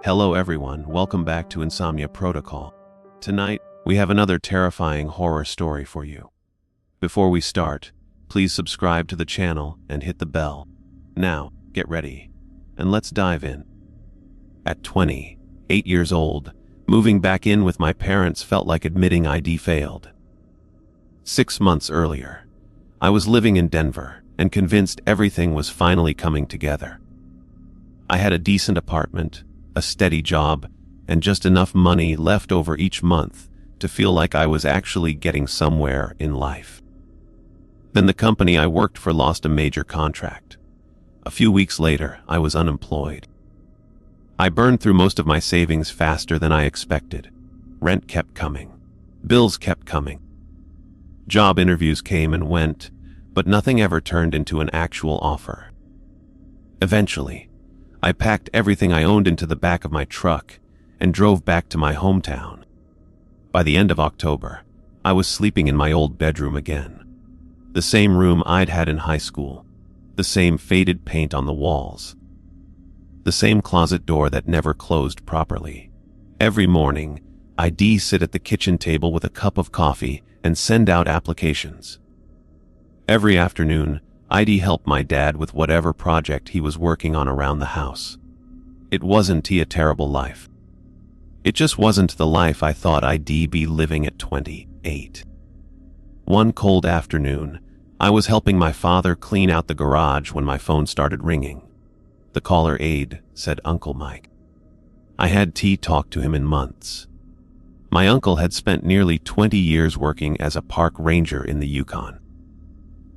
Hello everyone, welcome back to Insomnia Protocol. Tonight, we have another terrifying horror story for you. Before we start, please subscribe to the channel and hit the bell. Now, get ready, and let's dive in. At 28 years old, moving back in with my parents felt like admitting ID failed. 6 months earlier, I was living in Denver and convinced everything was finally coming together. I had a decent apartment, a steady job, and just enough money left over each month to feel like I was actually getting somewhere in life. Then the company I worked for lost a major contract. A few weeks later, I was unemployed. I burned through most of my savings faster than I expected. Rent kept coming. Bills kept coming. Job interviews came and went, but nothing ever turned into an actual offer. Eventually, I packed everything I owned into the back of my truck and drove back to my hometown. By the end of October, I was sleeping in my old bedroom again. The same room I'd had in high school, the same faded paint on the walls, the same closet door that never closed properly. Every morning, I'd sit at the kitchen table with a cup of coffee and send out applications. Every afternoon, I'd help my dad with whatever project he was working on around the house. It wasn't a terrible life. It just wasn't the life I thought I'd be living at 28. One cold afternoon, I was helping my father clean out the garage when my phone started ringing. The caller aide said Uncle Mike. I had talked to him in months. My uncle had spent nearly 20 years working as a park ranger in the Yukon.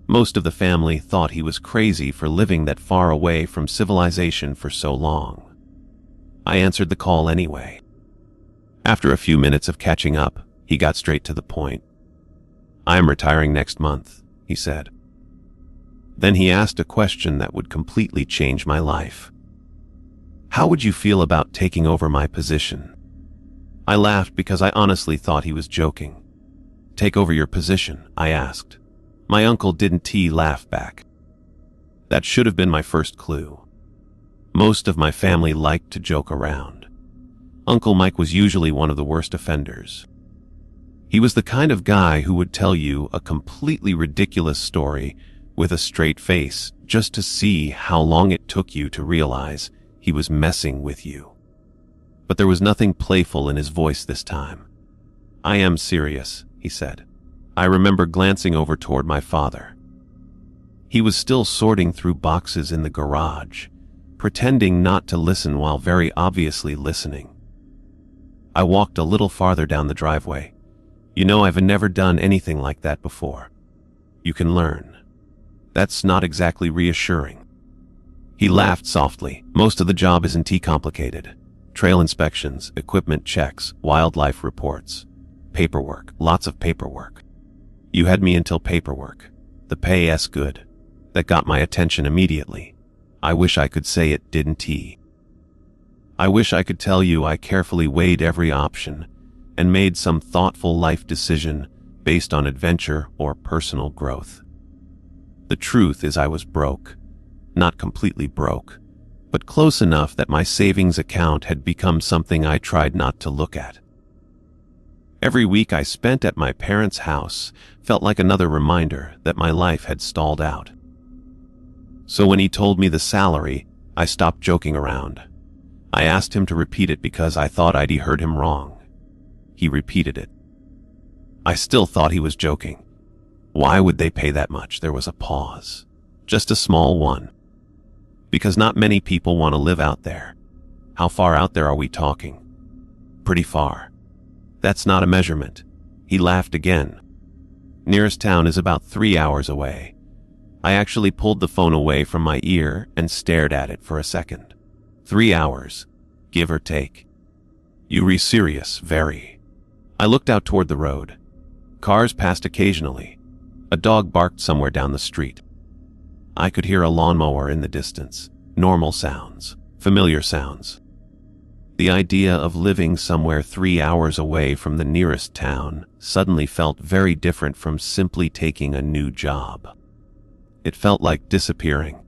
Most of the family thought he was crazy for living that far away from civilization for so long. I answered the call anyway. After a few minutes of catching up, he got straight to the point. "I'm retiring next month," he said. Then he asked a question that would completely change my life. "How would you feel about taking over my position?" I laughed because I honestly thought he was joking. "Take over your position?" I asked. My uncle didn't laugh back. That should have been my first clue. Most of my family liked to joke around. Uncle Mike was usually one of the worst offenders. He was the kind of guy who would tell you a completely ridiculous story with a straight face just to see how long it took you to realize he was messing with you. But there was nothing playful in his voice this time. "I am serious," he said. I remember glancing over toward my father. He was still sorting through boxes in the garage, pretending not to listen while very obviously listening. I walked a little farther down the driveway. "You know, I've never done anything like that before. You can learn." That's not exactly reassuring. He laughed softly. "Most of the job isn't complicated. Trail inspections, equipment checks, wildlife reports, paperwork, lots of paperwork. You had me until paperwork. The pay's good. That got my attention immediately. I wish I could say it didn't. I wish I could tell you I carefully weighed every option and made some thoughtful life decision based on adventure or personal growth. The truth is I was broke. Not completely broke, but close enough that my savings account had become something I tried not to look at. Every week I spent at my parents' house felt like another reminder that my life had stalled out. So when he told me the salary, I stopped joking around. I asked him to repeat it because I thought I'd heard him wrong. He repeated it. I still thought he was joking. Why would they pay that much? There was a pause. Just a small one. Because not many people want to live out there. How far out there are we talking? Pretty far. That's not a measurement. He laughed again. Nearest town is about 3 hours away. I actually pulled the phone away from my ear and stared at it for a second. 3 hours, give or take. You serious? Very. I looked out toward the road. Cars passed occasionally. A dog barked somewhere down the street. I could hear a lawnmower in the distance. Normal sounds, familiar sounds. The idea of living somewhere 3 hours away from the nearest town suddenly felt very different from simply taking a new job. It felt like disappearing.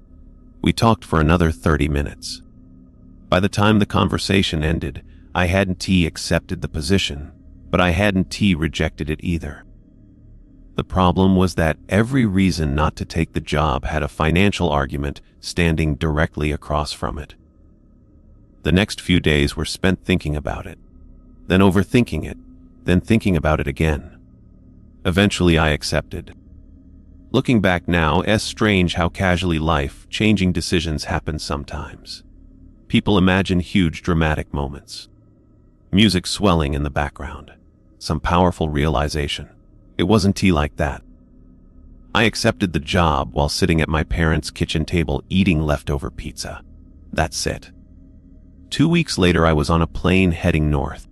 We talked for another 30 minutes. By the time the conversation ended, I hadn't accepted the position, but I hadn't rejected it either. The problem was that every reason not to take the job had a financial argument standing directly across from it. The next few days were spent thinking about it, then overthinking it, then thinking about it again. Eventually I accepted. Looking back now, it's strange how casually life-changing decisions happen sometimes. People imagine huge dramatic moments. Music swelling in the background. Some powerful realization. It wasn't like that. I accepted the job while sitting at my parents' kitchen table eating leftover pizza. That's it. 2 weeks later, I was on a plane heading north.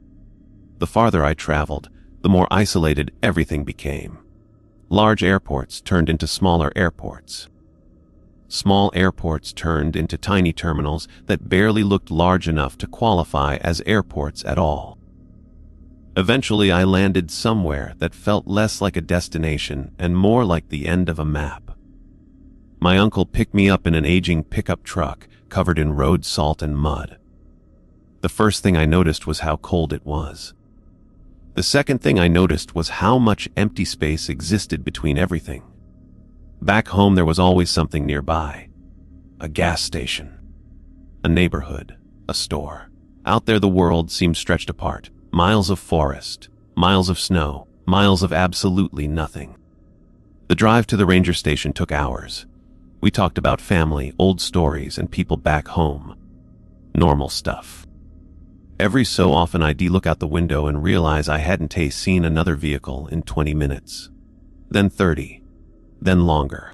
The farther I traveled, the more isolated everything became. Large airports turned into smaller airports. Small airports turned into tiny terminals that barely looked large enough to qualify as airports at all. Eventually, I landed somewhere that felt less like a destination and more like the end of a map. My uncle picked me up in an aging pickup truck covered in road salt and mud. The first thing I noticed was how cold it was. The second thing I noticed was how much empty space existed between everything. Back home, there was always something nearby. A gas station, a neighborhood, a store. Out there, the world seemed stretched apart. Miles of forest, miles of snow, miles of absolutely nothing. The drive to the ranger station took hours. We talked about family, old stories, and people back home. Normal stuff. Every so often I'd look out the window and realize I hadn't seen another vehicle in 20 minutes. Then 30. Then longer.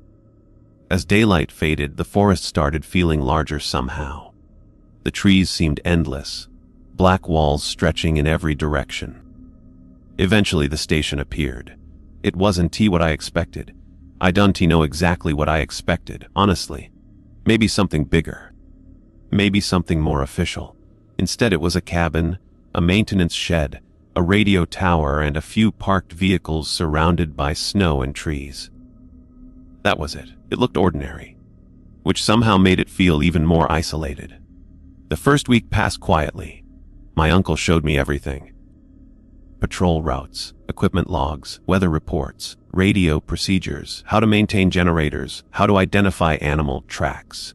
As daylight faded, the forest started feeling larger somehow. The trees seemed endless, black walls stretching in every direction. Eventually the station appeared. It wasn't what I expected. I don't know exactly what I expected, honestly. Maybe something bigger. Maybe something more official. Instead, it was a cabin, a maintenance shed, a radio tower, and a few parked vehicles surrounded by snow and trees. That was it. It looked ordinary, which somehow made it feel even more isolated. The first week passed quietly. My uncle showed me everything. Patrol routes, equipment logs, weather reports, radio procedures, how to maintain generators, how to identify animal tracks,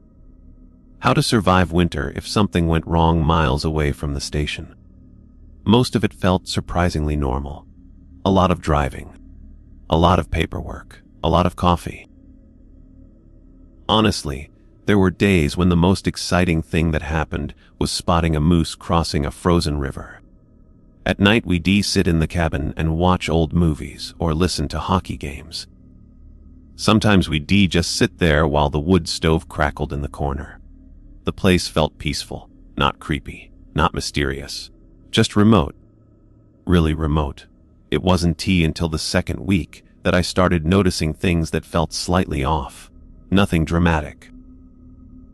how to survive winter if something went wrong miles away from the station. Most of it felt surprisingly normal. A lot of driving, a lot of paperwork, a lot of coffee. Honestly, there were days when the most exciting thing that happened was spotting a moose crossing a frozen river. At night, we'd sit in the cabin and watch old movies or listen to hockey games. Sometimes we'd just sit there while the wood stove crackled in the corner. The place felt peaceful, not creepy, not mysterious, just remote. Really remote. It wasn't until the second week that I started noticing things that felt slightly off. Nothing dramatic.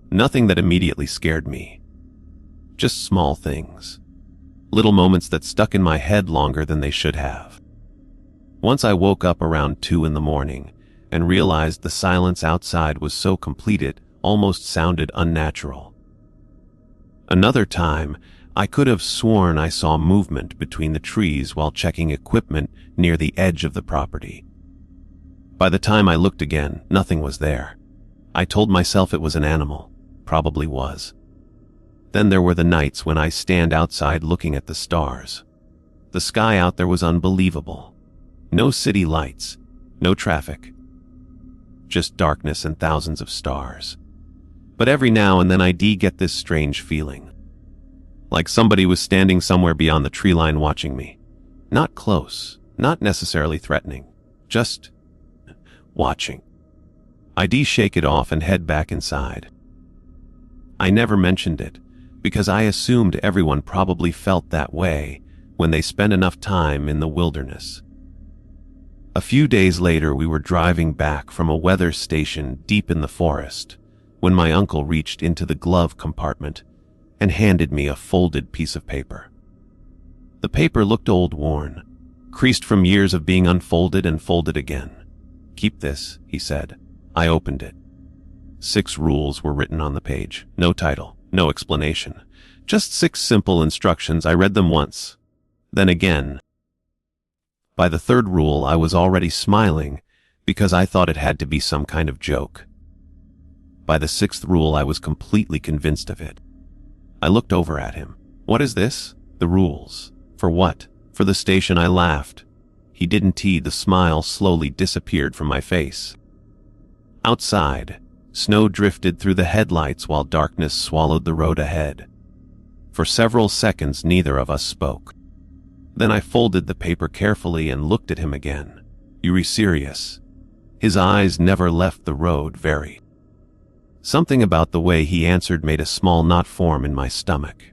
Nothing that immediately scared me. Just small things. Little moments that stuck in my head longer than they should have. Once I woke up around 2 in the morning and realized the silence outside was so complete it almost sounded unnatural. Another time, I could have sworn I saw movement between the trees while checking equipment near the edge of the property. By the time I looked again, nothing was there. I told myself it was an animal. Probably was. Then there were the nights when I stand outside looking at the stars. The sky out there was unbelievable. No city lights, no traffic. Just darkness and thousands of stars. But every now and then I get this strange feeling. Like somebody was standing somewhere beyond the tree line watching me. Not close, not necessarily threatening, just watching. I shake it off and head back inside. I never mentioned it, because I assumed everyone probably felt that way when they spent enough time in the wilderness. A few days later, we were driving back from a weather station deep in the forest when my uncle reached into the glove compartment and handed me a folded piece of paper. The paper looked old, worn, creased from years of being unfolded and folded again. "Keep this," he said. I opened it. 6 rules were written on the page. No title, no explanation. Just 6 simple instructions. I read them once. Then again. By the 3rd rule, I was already smiling because I thought it had to be some kind of joke. By the 6th rule, I was completely convinced of it. I looked over at him. What is this? The rules. For what? For the station. I laughed. He didn't. The smile slowly disappeared from my face. Outside, snow drifted through the headlights while darkness swallowed the road ahead. For several seconds, neither of us spoke. Then I folded the paper carefully and looked at him again. You are serious? His eyes never left the road. Very. Something about the way he answered made a small knot form in my stomach.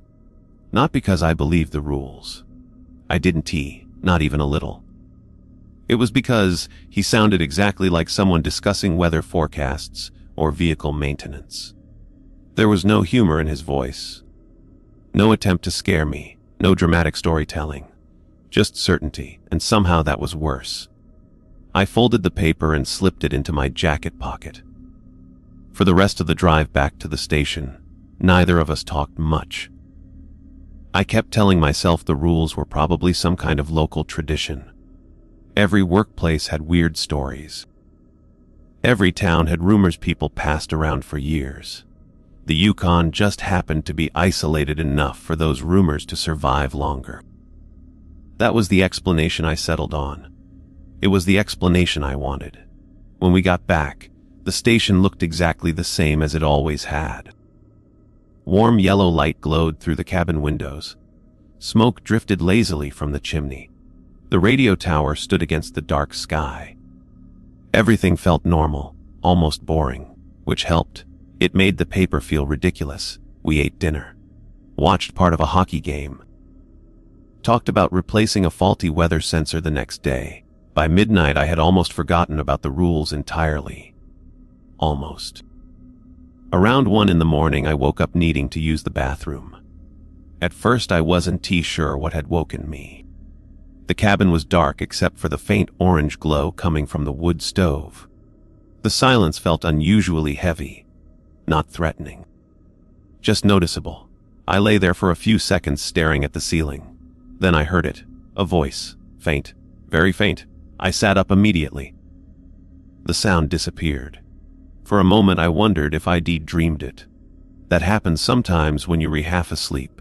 Not because I believed the rules. I didn't, not even a little. It was because he sounded exactly like someone discussing weather forecasts or vehicle maintenance. There was no humor in his voice. No attempt to scare me, no dramatic storytelling. Just certainty, and somehow that was worse. I folded the paper and slipped it into my jacket pocket. For the rest of the drive back to the station, neither of us talked much. I kept telling myself the rules were probably some kind of local tradition. Every workplace had weird stories. Every town had rumors people passed around for years. The Yukon just happened to be isolated enough for those rumors to survive longer. That was the explanation I settled on. It was the explanation I wanted. When we got back, the station looked exactly the same as it always had. Warm yellow light glowed through the cabin windows. Smoke drifted lazily from the chimney. The radio tower stood against the dark sky. Everything felt normal, almost boring, which helped. It made the paper feel ridiculous. We ate dinner, watched part of a hockey game, talked about replacing a faulty weather sensor the next day. By midnight, I had almost forgotten about the rules entirely. Almost. Around 1 in the morning, I woke up needing to use the bathroom. At first, I wasn't sure what had woken me. The cabin was dark except for the faint orange glow coming from the wood stove. The silence felt unusually heavy, not threatening, just noticeable. I lay there for a few seconds staring at the ceiling. Then I heard it, a voice, faint, very faint. I sat up immediately. The sound disappeared. For a moment I wondered if I'd dreamed it. That happens sometimes when you're half asleep.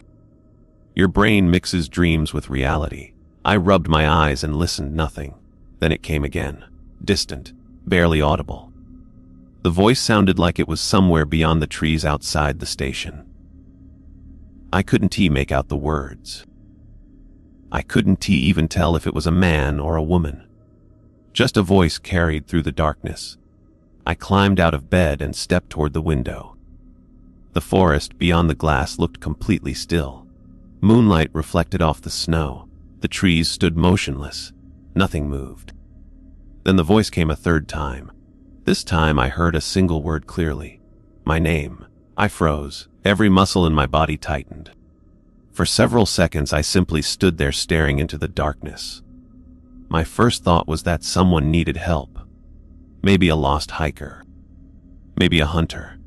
Your brain mixes dreams with reality. I rubbed my eyes and listened. Nothing. Then it came again, distant, barely audible. The voice sounded like it was somewhere beyond the trees outside the station. I couldn't make out the words. I couldn't even tell if it was a man or a woman. Just a voice carried through the darkness. I climbed out of bed and stepped toward the window. The forest beyond the glass looked completely still. Moonlight reflected off the snow. The trees stood motionless. Nothing moved. Then the voice came a 3rd time. This time I heard a single word clearly. My name. I froze. Every muscle in my body tightened. For several seconds I simply stood there staring into the darkness. My first thought was that someone needed help. Maybe a lost hiker. Maybe a hunter.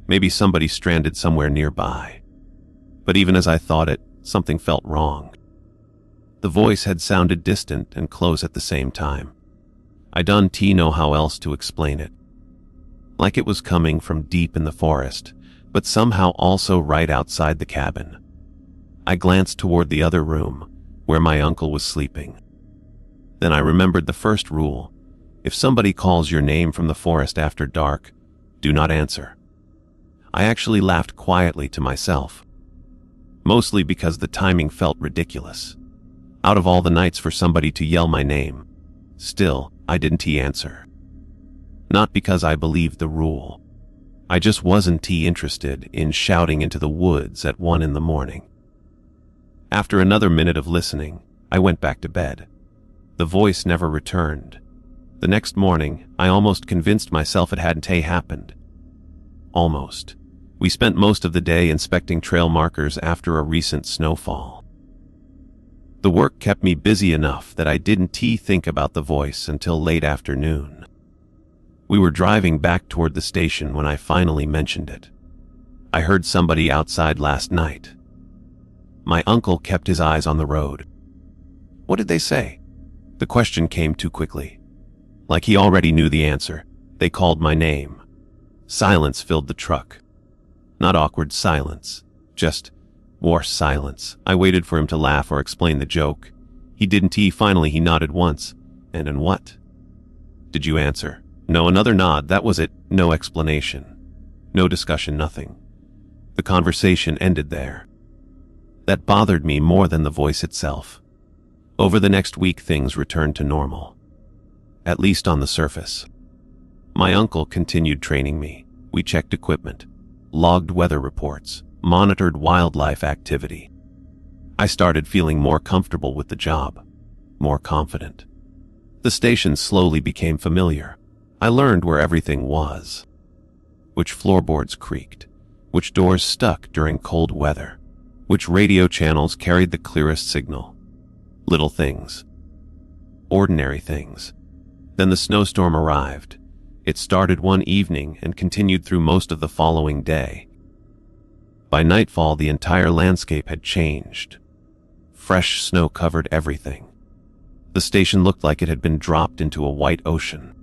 Maybe somebody stranded somewhere nearby. But even as I thought it, something felt wrong. The voice had sounded distant and close at the same time. I don't know how else to explain it. Like it was coming from deep in the forest, but somehow also right outside the cabin. I glanced toward the other room, where my uncle was sleeping. Then I remembered the first rule. If somebody calls your name from the forest after dark, do not answer. I actually laughed quietly to myself, mostly because the timing felt ridiculous. Out of all the nights for somebody to yell my name, still, I didn't answer. Not because I believed the rule. I just wasn't interested in shouting into the woods at 1 in the morning. After another minute of listening, I went back to bed. The voice never returned. The next morning, I almost convinced myself it hadn't happened. Almost. We spent most of the day inspecting trail markers after a recent snowfall. The work kept me busy enough that I didn't think about the voice until late afternoon. We were driving back toward the station when I finally mentioned it. I heard somebody outside last night. My uncle kept his eyes on the road. What did they say? The question came too quickly. Like he already knew the answer. They called my name. Silence filled the truck. Not awkward silence, just war silence. I waited for him to laugh or explain the joke. He didn't. Finally, he nodded once. And what? Did you answer? No, another nod. That was it. No explanation. No discussion, nothing. The conversation ended there. That bothered me more than the voice itself. Over the next week, things returned to normal. At least on the surface. My uncle continued training me. We checked equipment, logged weather reports, monitored wildlife activity. I started feeling more comfortable with the job, more confident. The station slowly became familiar. I learned where everything was. Which floorboards creaked, which doors stuck during cold weather, which radio channels carried the clearest signal. Little things. Ordinary things. Then the snowstorm arrived. It started one evening and continued through most of the following day. By nightfall, the entire landscape had changed. Fresh snow covered everything. The station looked like it had been dropped into a white ocean.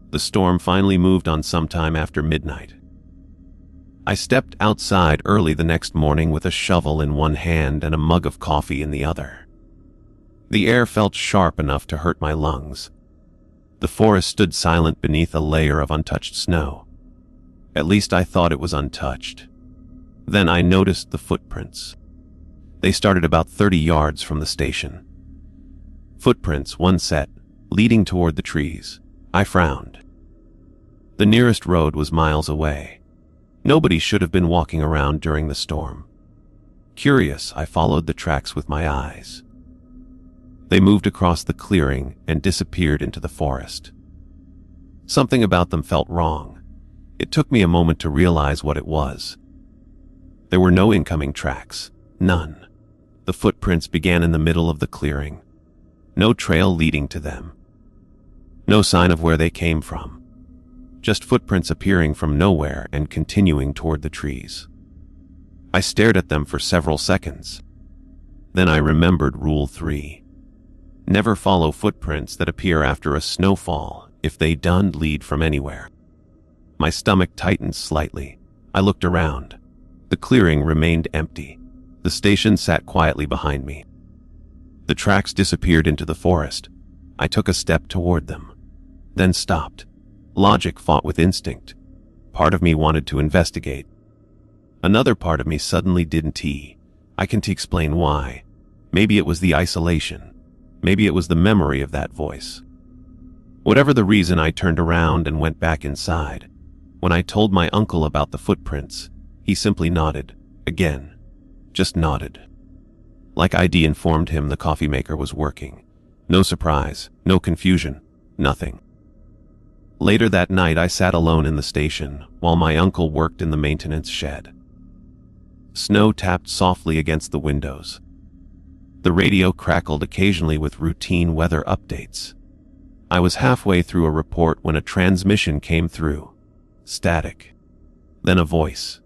The storm finally moved on sometime after midnight. I stepped outside early the next morning with a shovel in one hand and a mug of coffee in the other. The air felt sharp enough to hurt my lungs. The forest stood silent beneath a layer of untouched snow. At least I thought it was untouched. Then I noticed the footprints. They started about 30 yards from the station. Footprints, one set, leading toward the trees. I frowned. The nearest road was miles away. Nobody should have been walking around during the storm. Curious, I followed the tracks with my eyes. They moved across the clearing and disappeared into the forest. Something about them felt wrong. It took me a moment to realize what it was. There were no incoming tracks. None. The footprints began in the middle of the clearing. No trail leading to them. No sign of where they came from. Just footprints appearing from nowhere and continuing toward the trees. I stared at them for several seconds. Then I remembered Rule 3. Never follow footprints that appear after a snowfall if they don't lead from anywhere. My stomach tightened slightly. I looked around. The clearing remained empty. The station sat quietly behind me. The tracks disappeared into the forest. I took a step toward them, then stopped. Logic fought with instinct. Part of me wanted to investigate. Another part of me suddenly didn't. I can't explain why. Maybe it was the isolation. Maybe it was the memory of that voice. Whatever the reason, I turned around and went back inside. When I told my uncle about the footprints, he simply nodded. Again. Just nodded. Like I'd informed him the coffee maker was working. No surprise, no confusion, nothing. Later that night, I sat alone in the station while my uncle worked in the maintenance shed. Snow tapped softly against the windows. The radio crackled occasionally with routine weather updates. I was halfway through a report when a transmission came through. Static. Then a voice.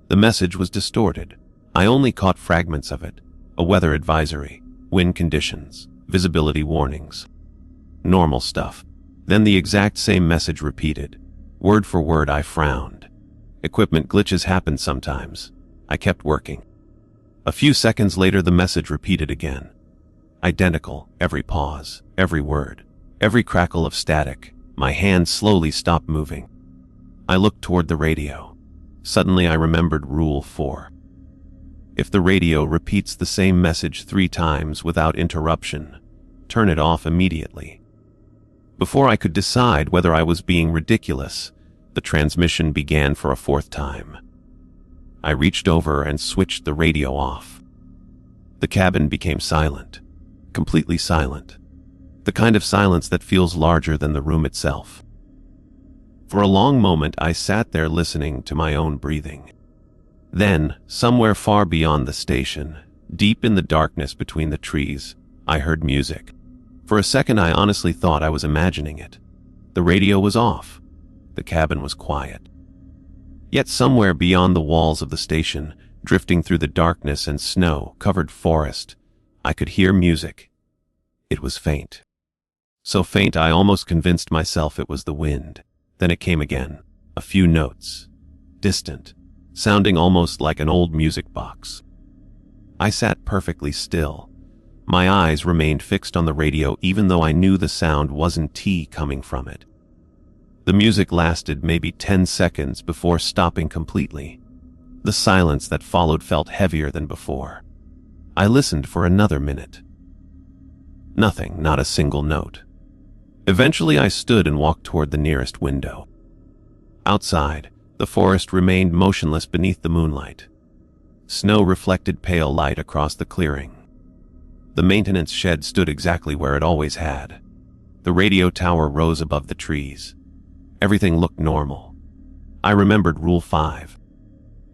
The message was distorted. I only caught fragments of it. A weather advisory, wind conditions, visibility warnings. Normal stuff. Then the exact same message repeated. Word for word. I frowned. Equipment glitches happen sometimes. I kept working. A few seconds later, the message repeated again. Identical, every pause, every word, every crackle of static. My hand slowly stopped moving. I looked toward the radio. Suddenly I remembered Rule 4. If the radio repeats the same message 3 times without interruption, turn it off immediately. Before I could decide whether I was being ridiculous, the transmission began for a 4th time. I reached over and switched the radio off. The cabin became silent, completely silent, the kind of silence that feels larger than the room itself. For a long moment, I sat there listening to my own breathing. Then, somewhere far beyond the station, deep in the darkness between the trees, I heard music. For a second, I honestly thought I was imagining it. The radio was off. The cabin was quiet. Yet somewhere beyond the walls of the station, Drifting through the darkness and snow-covered forest, I could hear music. It was faint. So faint I almost convinced myself it was the wind. Then it came again, a few notes, distant, sounding almost like an old music box. I sat perfectly still. My eyes remained fixed on the radio even though I knew the sound wasn't coming from it. The music lasted maybe 10 seconds before stopping completely. The silence that followed felt heavier than before. I listened for another minute. Nothing, not a single note. Eventually I stood and walked toward the nearest window. Outside, the forest remained motionless beneath the moonlight. Snow reflected pale light across the clearing. The maintenance shed stood exactly where it always had. The radio tower rose above the trees. Everything looked normal. I remembered Rule 5.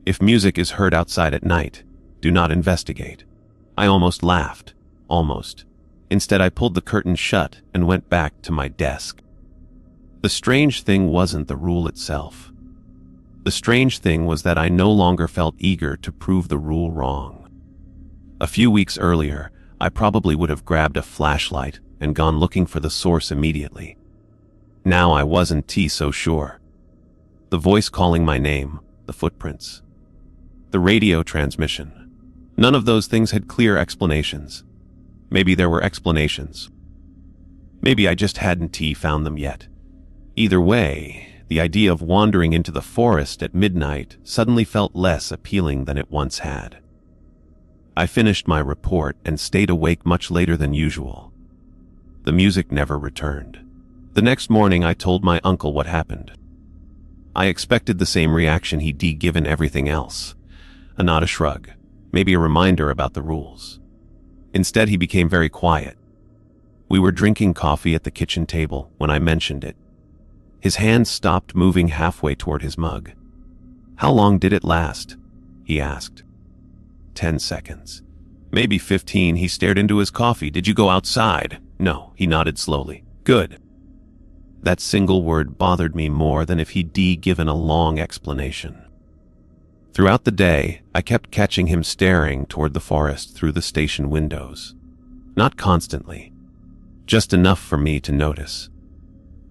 If music is heard outside at night, do not investigate. I almost laughed. Almost. Instead, I pulled the curtain shut and went back to my desk. The strange thing wasn't the rule itself. The strange thing was that I no longer felt eager to prove the rule wrong. A few weeks earlier, I probably would have grabbed a flashlight and gone looking for the source immediately. Now I wasn't so sure. The voice calling my name, the footprints, the radio transmission. None of those things had clear explanations. Maybe there were explanations. Maybe I just hadn't found them yet. Either way, the idea of wandering into the forest at midnight suddenly felt less appealing than it once had. I finished my report and stayed awake much later than usual. The music never returned. The next morning I told my uncle what happened. I expected the same reaction he'd given everything else. A nod, a shrug, maybe a reminder about the rules. Instead, he became very quiet. We were drinking coffee at the kitchen table when I mentioned it. His hand stopped moving halfway toward his mug. "How long did it last?" he asked. 10 seconds. Maybe 15. He stared into his coffee. "Did you go outside?" "No," he nodded slowly. "Good." That single word bothered me more than if he'd given a long explanation. Throughout the day, I kept catching him staring toward the forest through the station windows. Not constantly, just enough for me to notice.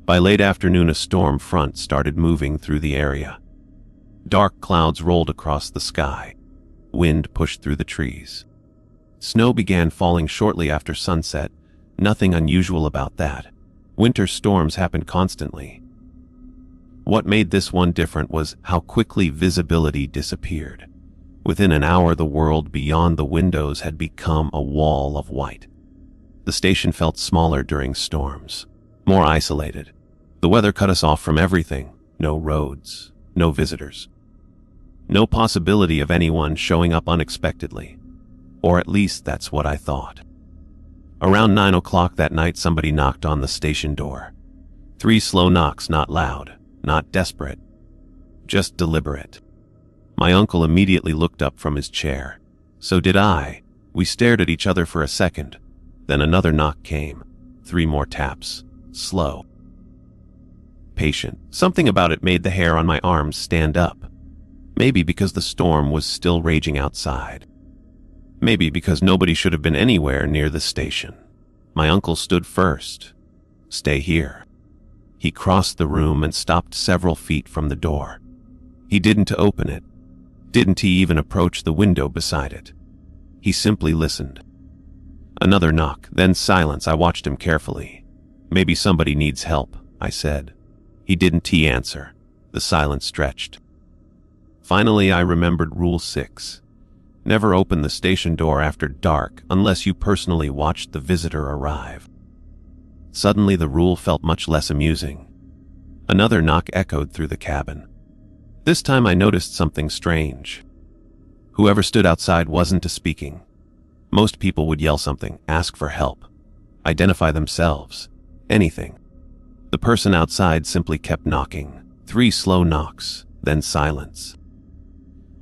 By late afternoon, a storm front started moving through the area. Dark clouds rolled across the sky. Wind pushed through the trees. Snow began falling shortly after sunset. Nothing unusual about that. Winter storms happened constantly. What made this one different was how quickly visibility disappeared. Within an hour, the world beyond the windows had become a wall of white. The station felt smaller during storms, more isolated. The weather cut us off from everything. No roads, no visitors. No possibility of anyone showing up unexpectedly. Or at least that's what I thought. Around 9 o'clock that night, somebody knocked on the station door. 3 slow knocks, not loud, not desperate, just deliberate. My uncle immediately looked up from his chair. So did I. We stared at each other for a second. Then another knock came. 3 more taps. Slow. Patient. Something about it made the hair on my arms stand up. Maybe because the storm was still raging outside. Maybe because nobody should have been anywhere near the station. My uncle stood first. "Stay here." He crossed the room and stopped several feet from the door. He didn't open it. Didn't he even approach the window beside it. He simply listened. Another knock, then silence. I watched him carefully. "Maybe somebody needs help," I said. He didn't answer. The silence stretched. Finally, I remembered Rule 6. Never open the station door after dark unless you personally watched the visitor arrive. Suddenly, the rule felt much less amusing. Another knock echoed through the cabin. This time I noticed something strange. Whoever stood outside wasn't speaking. Most people would yell something, ask for help, identify themselves, anything. The person outside simply kept knocking. 3 slow knocks, then silence.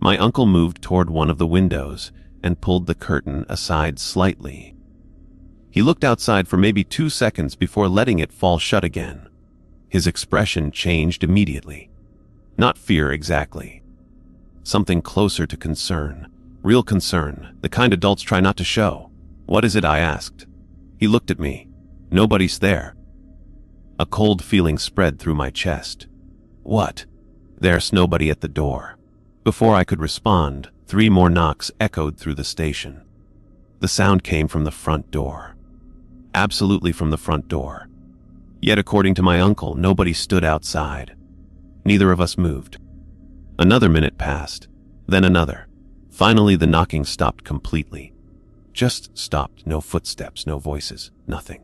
My uncle moved toward one of the windows and pulled the curtain aside slightly. He looked outside for maybe 2 seconds before letting it fall shut again. His expression changed immediately. Not fear exactly. something closer to concern. Real concern, the kind adults try not to show. "What is it?" I asked. He looked at me. "Nobody's there." A cold feeling spread through my chest. "What?" "There's nobody at the door." Before I could respond, 3 more knocks echoed through the station. The sound came from the front door. Absolutely from the front door. Yet according to my uncle, nobody stood outside. Neither of us moved. Another minute passed, then another. Finally, the knocking stopped completely. Just stopped. No footsteps, no voices, nothing.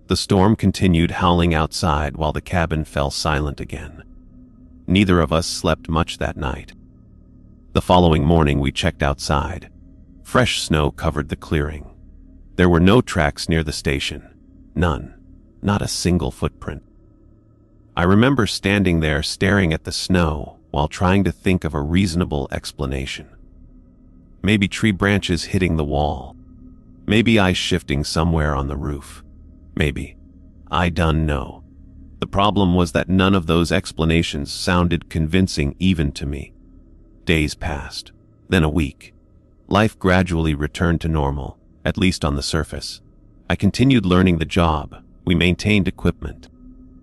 The storm continued howling outside while the cabin fell silent again. Neither of us slept much that night. The following morning, we checked outside. Fresh snow covered the clearing. There were no tracks near the station. None. Not a single footprint. I remember standing there staring at the snow while trying to think of a reasonable explanation. Maybe tree branches hitting the wall. Maybe ice shifting somewhere on the roof. Maybe. I done know. The problem was that none of those explanations sounded convincing even to me. Days passed, then a week. Life gradually returned to normal, at least on the surface. I continued learning the job. We maintained equipment,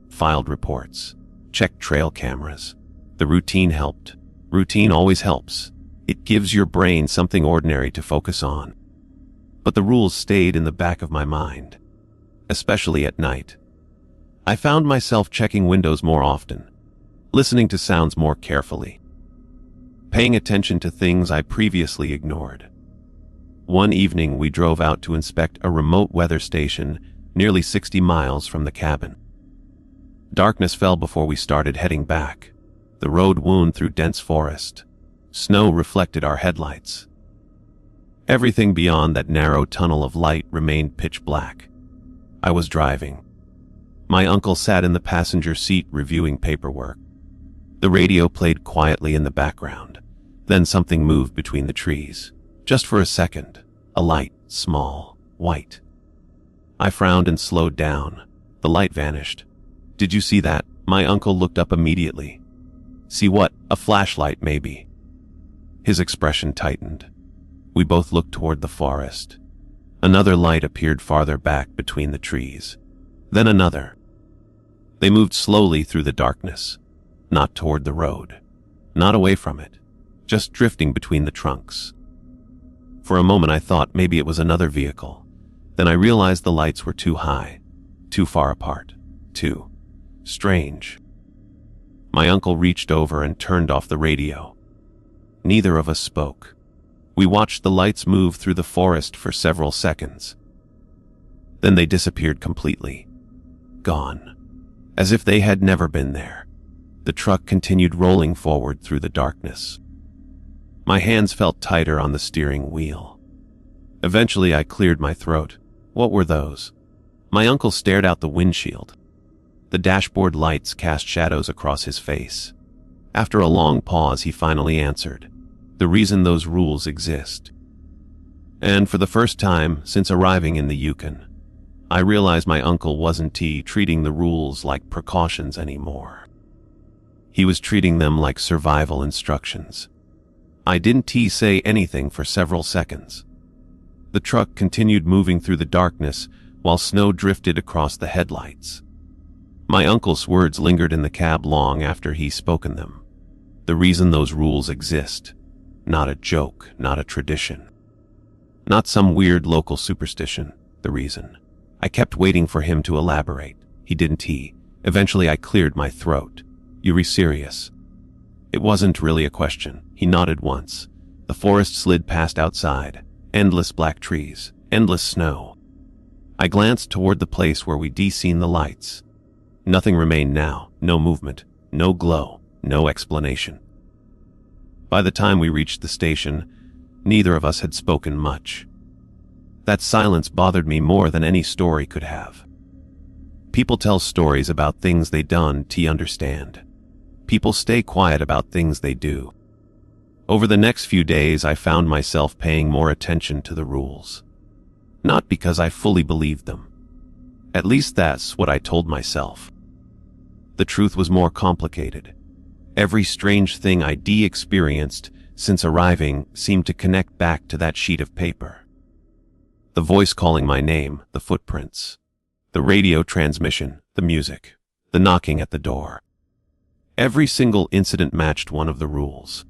filed reports, checked trail cameras. The routine helped. Routine always helps. It gives your brain something ordinary to focus on. But the rules stayed in the back of my mind, especially at night. I found myself checking windows more often, listening to sounds more carefully, paying attention to things I previously ignored. One evening, we drove out to inspect a remote weather station nearly 60 miles from the cabin. Darkness fell before we started heading back. The road wound through dense forest. Snow reflected our headlights. Everything beyond that narrow tunnel of light remained pitch black. I was driving. My uncle sat in the passenger seat reviewing paperwork. The radio played quietly in the background. Then something moved between the trees. Just for a second, a light, small, white. I frowned and slowed down. The light vanished. "Did you see that?" My uncle looked up immediately. "See what?" "A flashlight, maybe." His expression tightened. We both looked toward the forest. Another light appeared farther back between the trees. Then another. They moved slowly through the darkness, not toward the road, not away from it, just drifting between the trunks. For a moment I thought maybe it was another vehicle. Then I realized the lights were too high, too far apart, too strange. My uncle reached over and turned off the radio. Neither of us spoke. We watched the lights move through the forest for several seconds. Then they disappeared completely. Gone. As if they had never been there. The truck continued rolling forward through the darkness. My hands felt tighter on the steering wheel. Eventually I cleared my throat. "What were those?" My uncle stared out the windshield. The dashboard lights cast shadows across his face. After a long pause, he finally answered, "The reason those rules exist." And for the first time since arriving in the Yukon, I realized my uncle wasn't treating the rules like precautions anymore. He was treating them like survival instructions. I didn't say anything for several seconds. The truck continued moving through the darkness while snow drifted across the headlights. My uncle's words lingered in the cab long after he'd spoken them. The reason those rules exist. Not a joke, not a tradition. Not some weird local superstition. The reason. I kept waiting for him to elaborate. He didn't. Eventually I cleared my throat. "You're serious?" It wasn't really a question. He nodded once. The forest slid past outside. Endless black trees. Endless snow. I glanced toward the place where we'd seen the lights. Nothing remained now. No movement. No glow. No explanation. By the time we reached the station, neither of us had spoken much. That silence bothered me more than any story could have. People tell stories about things they done to understand. People stay quiet about things they do. Over the next few days, I found myself paying more attention to the rules. Not because I fully believed them. At least that's what I told myself. The truth was more complicated. Every strange thing I'd experienced since arriving seemed to connect back to that sheet of paper. The voice calling my name, the footprints, the radio transmission, the music, the knocking at the door. Every single incident matched one of the rules.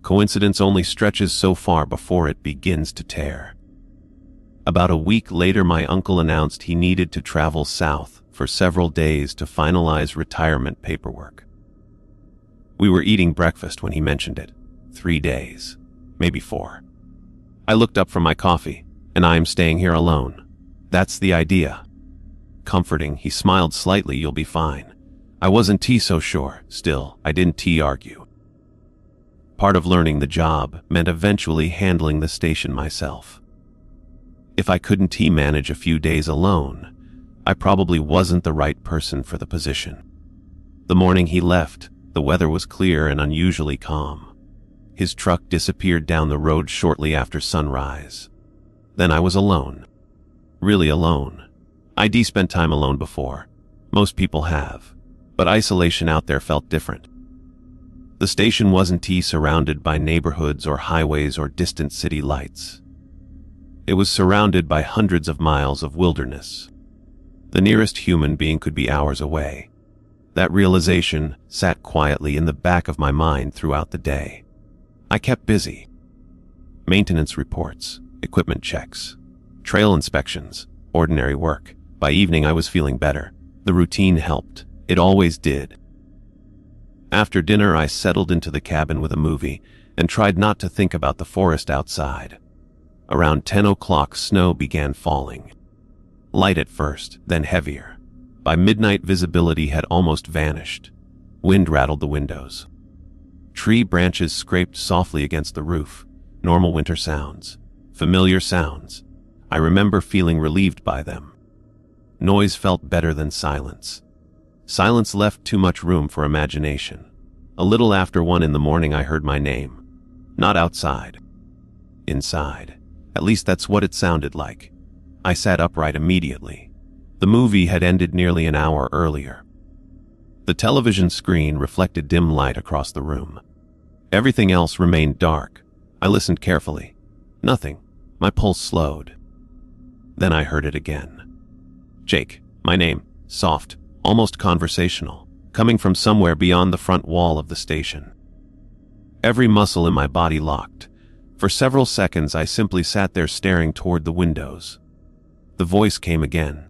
Coincidence only stretches so far before it begins to tear. About a week later, my uncle announced he needed to travel south for several days to finalize retirement paperwork. We were eating breakfast when he mentioned it. 3 days, maybe 4. I looked up from my coffee, and I am staying here alone. That's the idea. Comforting, he smiled slightly. You'll be fine. I wasn't so sure. Still, I didn't argue. Part of learning the job meant eventually handling the station myself. If I couldn't manage a few days alone, I probably wasn't the right person for the position. The morning he left, the weather was clear and unusually calm. His truck disappeared down the road shortly after sunrise. Then I was alone. Really alone. I'd spent time alone before. Most people have. But isolation out there felt different. The station wasn't surrounded by neighborhoods or highways or distant city lights. It was surrounded by hundreds of miles of wilderness. The nearest human being could be hours away. That realization sat quietly in the back of my mind throughout the day. I kept busy. Maintenance reports, equipment checks, trail inspections, ordinary work. By evening, I was feeling better. The routine helped. It always did. After dinner, I settled into the cabin with a movie and tried not to think about the forest outside. Around 10 o'clock, snow began falling. Light at first, then heavier. By midnight, visibility had almost vanished. Wind rattled the windows. Tree branches scraped softly against the roof. Normal winter sounds. Familiar sounds. I remember feeling relieved by them. Noise felt better than silence. Silence left too much room for imagination. A little after 1 in the morning, I heard my name. Not outside. Inside. At least that's what it sounded like. I sat upright immediately. The movie had ended nearly an hour earlier. The television screen reflected dim light across the room. Everything else remained dark. I listened carefully. Nothing. My pulse slowed. Then I heard it again. Jake, my name, soft, almost conversational, coming from somewhere beyond the front wall of the station. Every muscle in my body locked. For several seconds, I simply sat there staring toward the windows. The voice came again.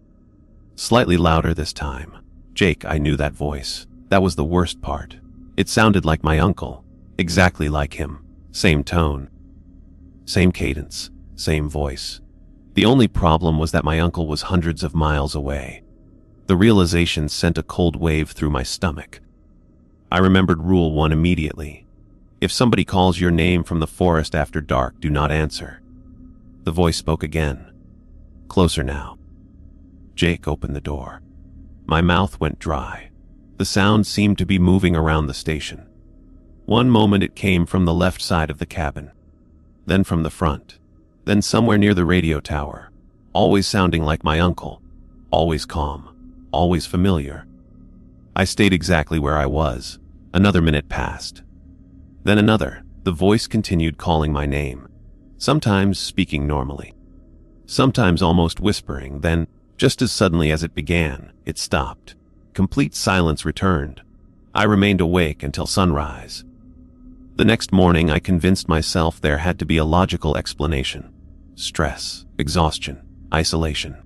Slightly louder this time. Jake, I knew that voice. That was the worst part. It sounded like my uncle. Exactly like him. Same tone. Same cadence. Same voice. The only problem was that my uncle was hundreds of miles away. The realization sent a cold wave through my stomach. I remembered Rule 1 immediately. If somebody calls your name from the forest after dark, do not answer. The voice spoke again. Closer now. Jake opened the door. My mouth went dry. The sound seemed to be moving around the station. One moment it came from the left side of the cabin, then from the front, then somewhere near the radio tower, always sounding like my uncle, always calm, always familiar. I stayed exactly where I was. Another minute passed. Then another. The voice continued calling my name, sometimes speaking normally, sometimes almost whispering. Then, just as suddenly as it began, it stopped. Complete silence returned. I remained awake until sunrise. The next morning, I convinced myself there had to be a logical explanation. Stress, exhaustion, isolation.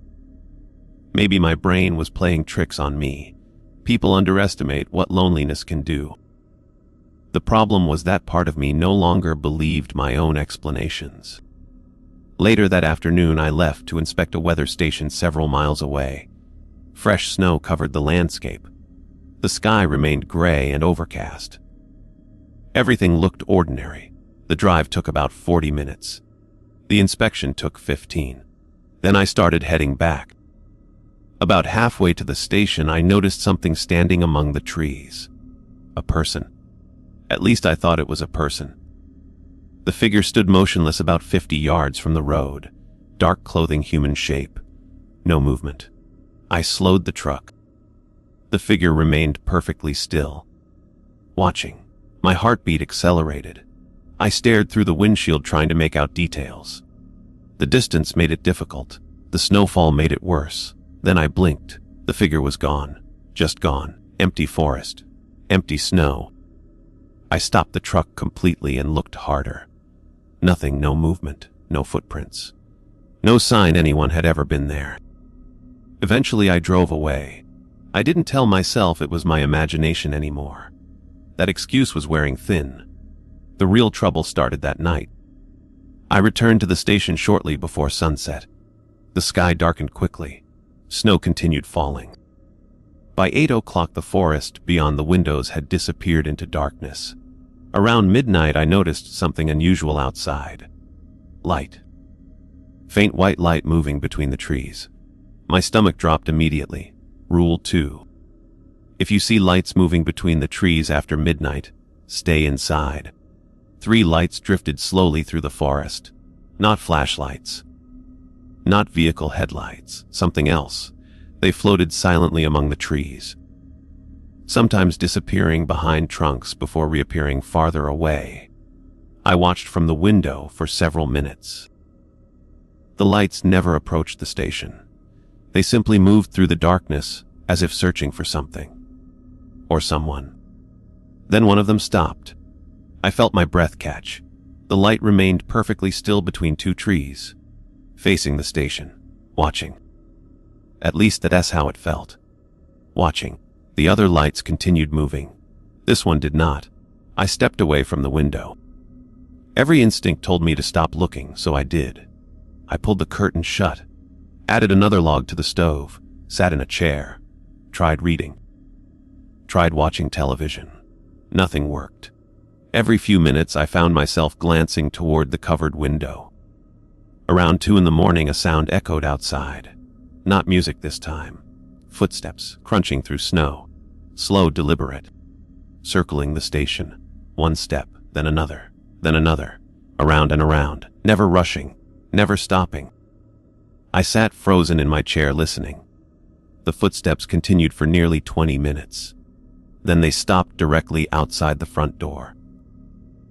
Maybe my brain was playing tricks on me. People underestimate what loneliness can do. The problem was that part of me no longer believed my own explanations. Later that afternoon, I left to inspect a weather station several miles away. Fresh snow covered the landscape. The sky remained gray and overcast. Everything looked ordinary. The drive took about 40 minutes. The inspection took 15. Then I started heading back. About halfway to the station, I noticed something standing among the trees. A person. At least I thought it was a person. The figure stood motionless about 50 yards from the road. Dark clothing, human shape. No movement. I slowed the truck. The figure remained perfectly still, watching. My heartbeat accelerated. I stared through the windshield trying to make out details. The distance made it difficult. The snowfall made it worse. Then I blinked. The figure was gone. Just gone. Empty forest. Empty snow. I stopped the truck completely and looked harder. Nothing, no movement, no footprints. No sign anyone had ever been there. Eventually I drove away. I didn't tell myself it was my imagination anymore. That excuse was wearing thin. The real trouble started that night. I returned to the station shortly before sunset. The sky darkened quickly. Snow continued falling. By 8 o'clock the forest beyond the windows had disappeared into darkness. Around midnight I noticed something unusual outside. Light. Faint white light moving between the trees. My stomach dropped immediately. Rule 2. If you see lights moving between the trees after midnight, stay inside. 3 lights drifted slowly through the forest. Not flashlights. Not vehicle headlights. Something else. They floated silently among the trees, sometimes disappearing behind trunks before reappearing farther away. I watched from the window for several minutes. The lights never approached the station. They simply moved through the darkness as if searching for something. Or someone. Then one of them stopped. I felt my breath catch. The light remained perfectly still between 2 trees, facing the station, watching. At least that's how it felt. Watching. The other lights continued moving. This one did not. I stepped away from the window. Every instinct told me to stop looking, so I did. I pulled the curtain shut, added another log to the stove, sat in a chair, tried reading, tried watching television. Nothing worked. Every few minutes I found myself glancing toward the covered window. Around 2 in the morning a sound echoed outside. Not music this time. Footsteps crunching through snow. Slow, deliberate. Circling the station. 1 step, then another, around and around, never rushing, never stopping. I sat frozen in my chair listening. The footsteps continued for nearly 20 minutes. Then they stopped directly outside the front door.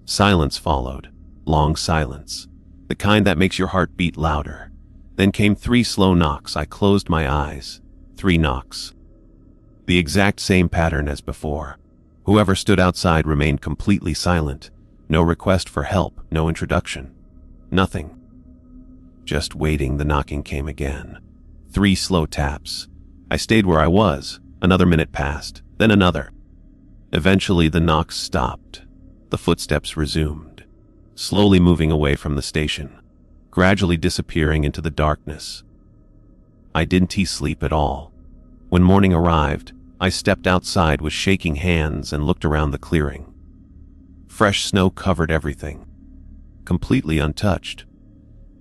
Silence followed. Long silence. The kind that makes your heart beat louder. Then came 3 slow knocks. I closed my eyes. 3 knocks. The exact same pattern as before. Whoever stood outside remained completely silent. No request for help, no introduction. Nothing. Just waiting. The knocking came again. 3 slow taps. I stayed where I was. Another minute passed, then another. Eventually the knocks stopped. The footsteps resumed, slowly moving away from the station, gradually disappearing into the darkness. I didn't sleep at all. When morning arrived, I stepped outside with shaking hands and looked around the clearing. Fresh snow covered everything, completely untouched.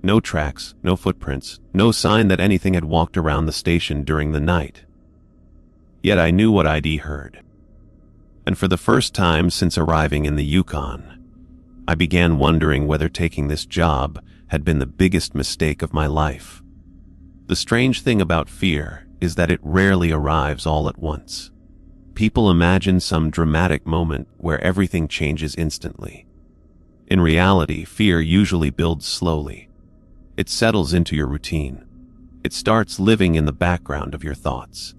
No tracks, no footprints, no sign that anything had walked around the station during the night. Yet I knew what I'd heard. And for the first time since arriving in the Yukon, I began wondering whether taking this job had been the biggest mistake of my life. The strange thing about fear is that it rarely arrives all at once. People imagine some dramatic moment where everything changes instantly. In reality, fear usually builds slowly. It settles into your routine. It starts living in the background of your thoughts.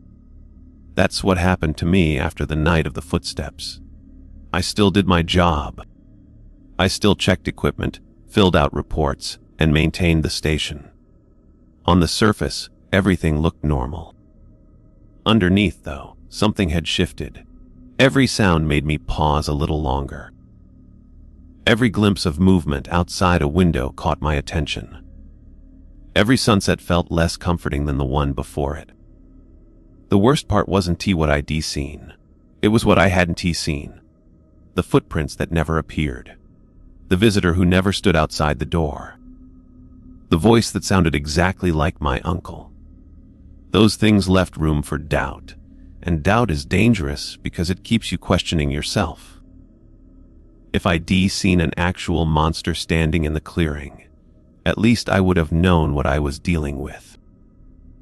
That's what happened to me after the night of the footsteps. I still did my job. I still checked equipment, filled out reports, and maintained the station. On the surface, everything looked normal. Underneath, though, something had shifted. Every sound made me pause a little longer. Every glimpse of movement outside a window caught my attention. Every sunset felt less comforting than the one before it. The worst part wasn't what I'd seen. It was what I hadn't seen. The footprints that never appeared. The visitor who never stood outside the door. The voice that sounded exactly like my uncle. Those things left room for doubt, and doubt is dangerous because it keeps you questioning yourself. If I'd seen an actual monster standing in the clearing, at least I would have known what I was dealing with.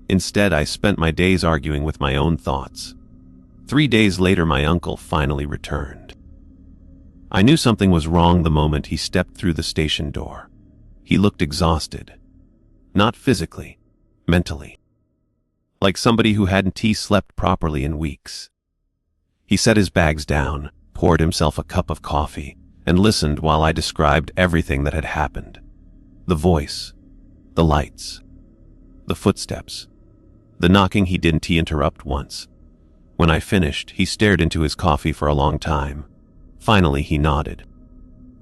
Instead, I spent my days arguing with my own thoughts. 3 days later, my uncle finally returned. I knew something was wrong the moment he stepped through the station door. He looked exhausted. Not physically, mentally. Like somebody who hadn't slept properly in weeks. He set his bags down, poured himself a cup of coffee, and listened while I described everything that had happened. The voice, the lights, the footsteps, the knocking. He didn't interrupt once. When I finished, he stared into his coffee for a long time. Finally, he nodded.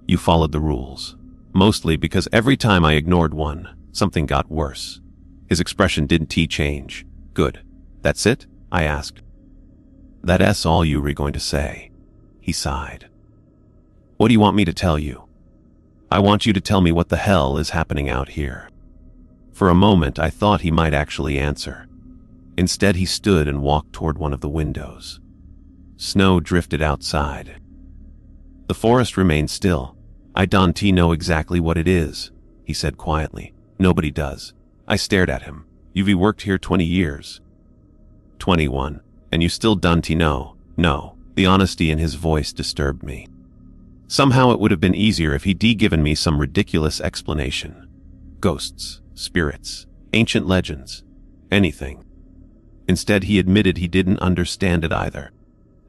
You followed the rules. Mostly because every time I ignored one, something got worse. His expression didn't change. Good. That's it? I asked. That's all you were going to say. He sighed. What do you want me to tell you? I want you to tell me what the hell is happening out here. For a moment, I thought he might actually answer. Instead, he stood and walked toward one of the windows. Snow drifted outside. The forest remained still. I don't know exactly what it is, he said quietly. Nobody does. I stared at him. You've worked here 20 years. 21. And you still don't know? No. The honesty in his voice disturbed me. Somehow it would have been easier if he'd given me some ridiculous explanation. Ghosts, spirits, ancient legends, anything. Instead, he admitted he didn't understand it either.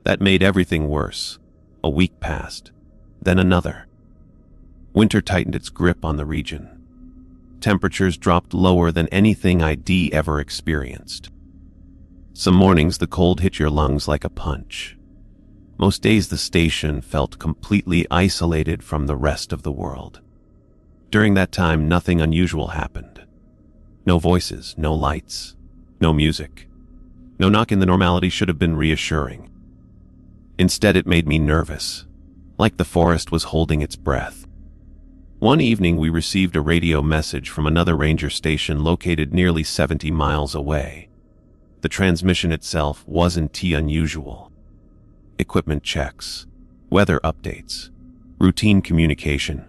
That made everything worse. A week passed. Then another. Winter tightened its grip on the region. Temperatures dropped lower than anything I'd ever experienced. Some mornings the cold hit your lungs like a punch. Most days the station felt completely isolated from the rest of the world. During that time, nothing unusual happened. No voices, no lights, no music. No knock in. The normality should have been reassuring. Instead, it made me nervous, like the forest was holding its breath. One evening, we received a radio message from another ranger station located nearly 70 miles away. The transmission itself wasn't unusual. Equipment checks, weather updates, routine communication.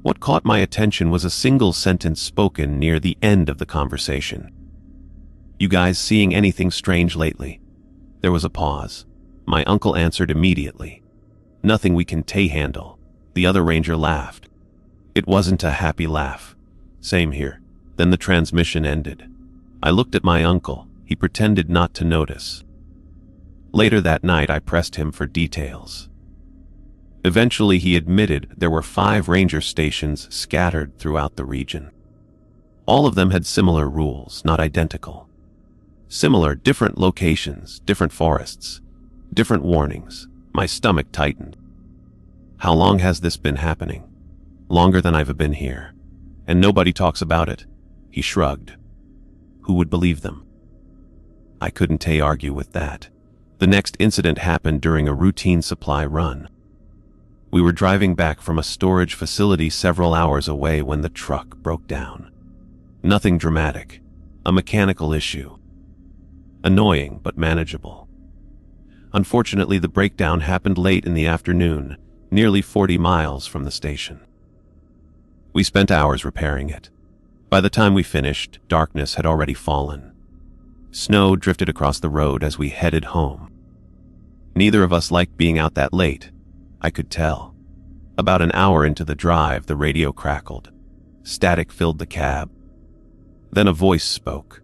What caught my attention was a single sentence spoken near the end of the conversation. You guys seeing anything strange lately? There was a pause. My uncle answered immediately. Nothing we can handle. The other ranger laughed. It wasn't a happy laugh. Same here. Then the transmission ended. I looked at my uncle. He pretended not to notice. Later that night, I pressed him for details. Eventually, he admitted there were 5 ranger stations scattered throughout the region. All of them had similar rules, not identical. Similar, different locations, different forests, different warnings. My stomach tightened. How long has this been happening? Longer than I've been here. And nobody talks about it. He shrugged. Who would believe them? I couldn't argue with that. The next incident happened during a routine supply run. We were driving back from a storage facility several hours away when the truck broke down. Nothing dramatic. A mechanical issue. Annoying, but manageable. Unfortunately, the breakdown happened late in the afternoon, nearly 40 miles from the station. We spent hours repairing it. By the time we finished, darkness had already fallen. Snow drifted across the road as we headed home. Neither of us liked being out that late. I could tell. About an hour into the drive, the radio crackled. Static filled the cab. Then a voice spoke.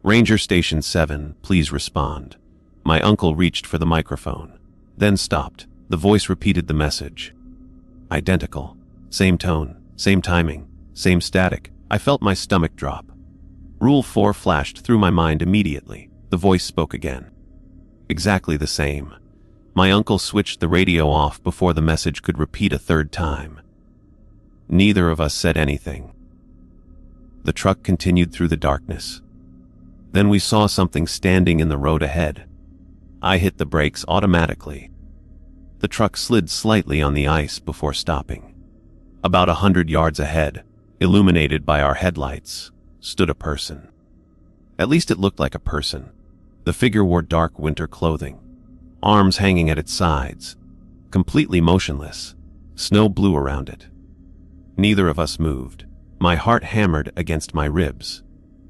Ranger Station 7, please respond. My uncle reached for the microphone, then stopped. The voice repeated the message. Identical. Same tone, same timing, same static. I felt my stomach drop. Rule 4 flashed through my mind immediately. The voice spoke again. Exactly the same. My uncle switched the radio off before the message could repeat a third time. Neither of us said anything. The truck continued through the darkness. Then we saw something standing in the road ahead. I hit the brakes automatically. The truck slid slightly on the ice before stopping. About 100 yards ahead, illuminated by our headlights, stood a person. At least it looked like a person. The figure wore dark winter clothing, arms hanging at its sides, completely motionless. Snow blew around it. Neither of us moved. My heart hammered against my ribs.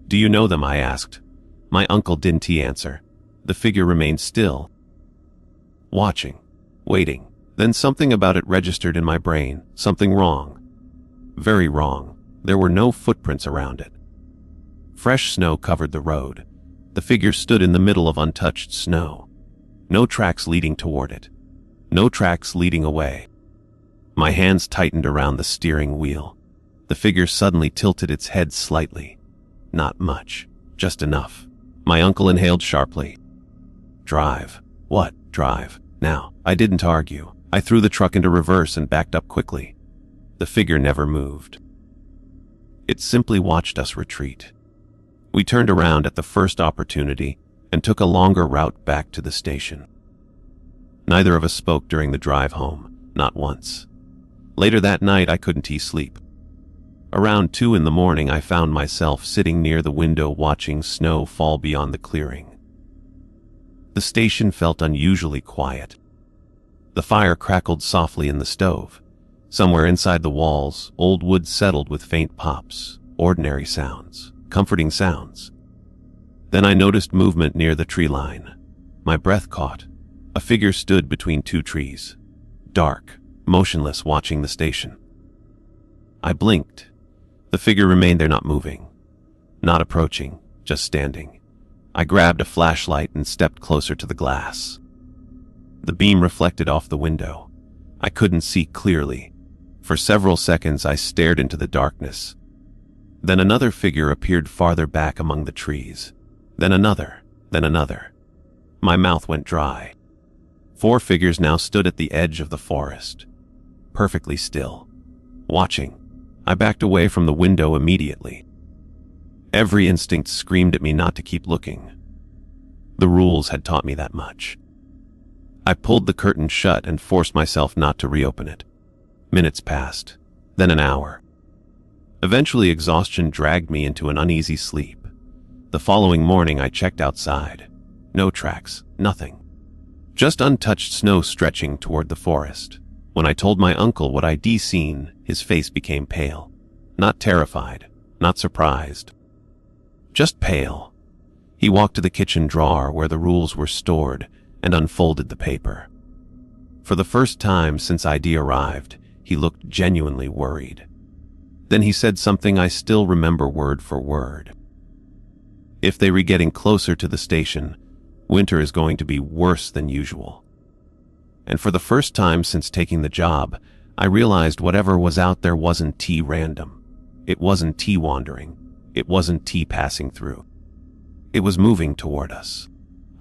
Do you know them? I asked. My uncle didn't answer. The figure remained still, watching, waiting. Then something about it registered in my brain, something wrong. Very wrong. There were no footprints around it. Fresh snow covered the road. The figure stood in the middle of untouched snow. No tracks leading toward it. No tracks leading away. My hands tightened around the steering wheel. The figure suddenly tilted its head slightly. Not much, just enough. My uncle inhaled sharply. Drive. What? Drive. Now. I didn't argue. I threw the truck into reverse and backed up quickly. The figure never moved. It simply watched us retreat. We turned around at the first opportunity and took a longer route back to the station. Neither of us spoke during the drive home, not once. Later that night, I couldn't sleep. Around 2 in the morning, I found myself sitting near the window watching snow fall beyond the clearing. The station felt unusually quiet. The fire crackled softly in the stove. Somewhere inside the walls, old wood settled with faint pops, ordinary sounds, comforting sounds. Then I noticed movement near the tree line. My breath caught. A figure stood between 2 trees, dark, motionless, watching the station. I blinked. The figure remained there, not moving, not approaching, just standing. I grabbed a flashlight and stepped closer to the glass. The beam reflected off the window. I couldn't see clearly. For several seconds, I stared into the darkness. Then another figure appeared farther back among the trees. Then another, then another. My mouth went dry. 4 figures now stood at the edge of the forest, perfectly still, watching. I backed away from the window immediately. Every instinct screamed at me not to keep looking. The rules had taught me that much. I pulled the curtain shut and forced myself not to reopen it. Minutes passed, then an hour. Eventually, exhaustion dragged me into an uneasy sleep. The following morning, I checked outside. No tracks, nothing. Just untouched snow stretching toward the forest. When I told my uncle what I'd seen, his face became pale. Not terrified, not surprised. Just pale. He walked to the kitchen drawer where the rules were stored and unfolded the paper. For the first time since ID arrived, he looked genuinely worried. Then he said something I still remember word for word. If they were getting closer to the station, winter is going to be worse than usual. And for the first time since taking the job, I realized whatever was out there wasn't random. It wasn't wandering. It wasn't passing through. It was moving toward us.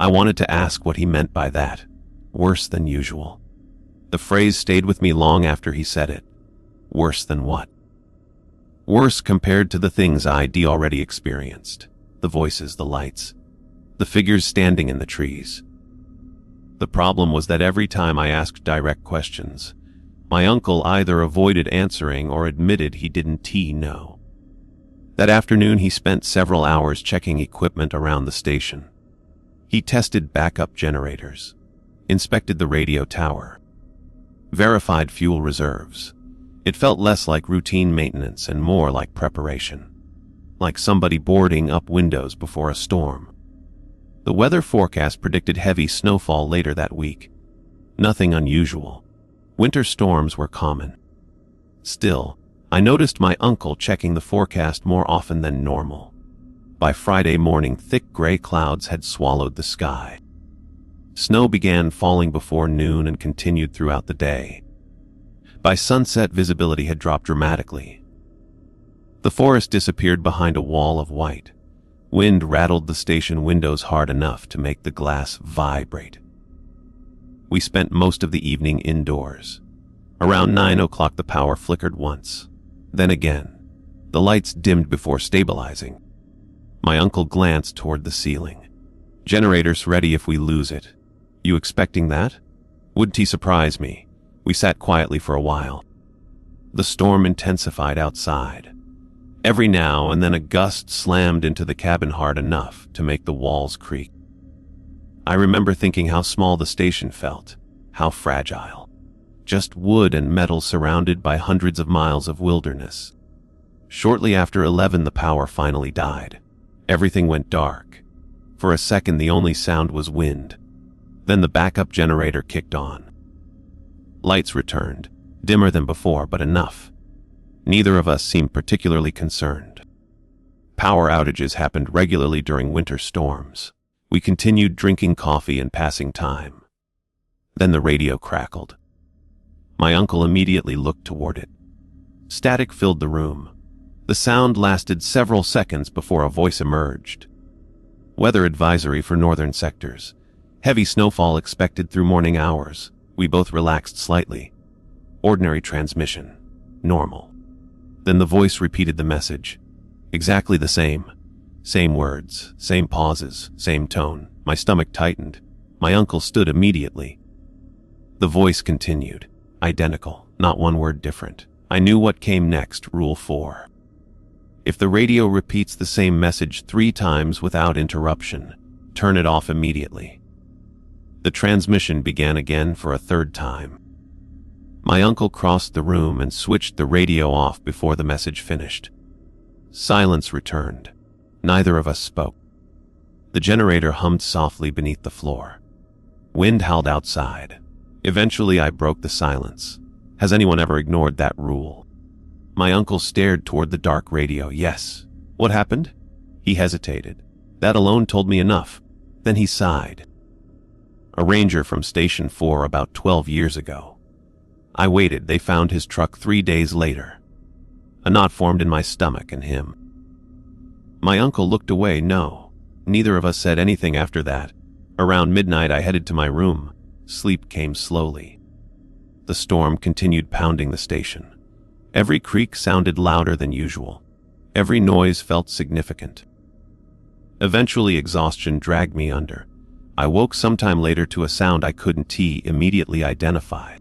I wanted to ask what he meant by that. Worse than usual. The phrase stayed with me long after he said it. Worse than what? Worse compared to the things I'd already experienced. The voices, the lights, the figures standing in the trees. The problem was that every time I asked direct questions, my uncle either avoided answering or admitted he didn't know. That afternoon, he spent several hours checking equipment around the station. He tested backup generators, inspected the radio tower, verified fuel reserves. It felt less like routine maintenance and more like preparation, like somebody boarding up windows before a storm. The weather forecast predicted heavy snowfall later that week. Nothing unusual. Winter storms were common. Still, I noticed my uncle checking the forecast more often than normal. By Friday morning, thick gray clouds had swallowed the sky. Snow began falling before noon and continued throughout the day. By sunset, visibility had dropped dramatically. The forest disappeared behind a wall of white. Wind rattled the station windows hard enough to make the glass vibrate. We spent most of the evening indoors. Around 9 o'clock, the power flickered once. Then again. The lights dimmed before stabilizing. My uncle glanced toward the ceiling. Generators ready if we lose it. You expecting that? Wouldn't he surprise me? We sat quietly for a while. The storm intensified outside. Every now and then a gust slammed into the cabin hard enough to make the walls creak. I remember thinking how small the station felt, how fragile. Just wood and metal surrounded by hundreds of miles of wilderness. Shortly after 11, the power finally died. Everything went dark. For a second, the only sound was wind. Then the backup generator kicked on. Lights returned, dimmer than before, but enough. Neither of us seemed particularly concerned. Power outages happened regularly during winter storms. We continued drinking coffee and passing time. Then the radio crackled. My uncle immediately looked toward it. Static filled the room. The sound lasted several seconds before a voice emerged. Weather advisory for northern sectors. Heavy snowfall expected through morning hours. We both relaxed slightly. Ordinary transmission. Normal. Then the voice repeated the message. Exactly the same. Same words, same pauses, same tone. My stomach tightened. My uncle stood immediately. The voice continued. Identical, not one word different. I knew what came next. Rule 4. If the radio repeats the same message 3 times without interruption, turn it off immediately. The transmission began again for a 3rd time. My uncle crossed the room and switched the radio off before the message finished. Silence returned. Neither of us spoke. The generator hummed softly beneath the floor. Wind howled outside. Eventually, I broke the silence. Has anyone ever ignored that rule? My uncle stared toward the dark radio. Yes. What happened? He hesitated. That alone told me enough. Then he sighed. A ranger from Station 4 about 12 years ago. I waited. They found his truck 3 days later. A knot formed in my stomach and him. My uncle looked away. No. Neither of us said anything after that. Around midnight, I headed to my room. Sleep came slowly. The storm continued pounding the station. Every creak sounded louder than usual. Every noise felt significant. Eventually, exhaustion dragged me under. I woke sometime later to a sound I couldn't immediately identify.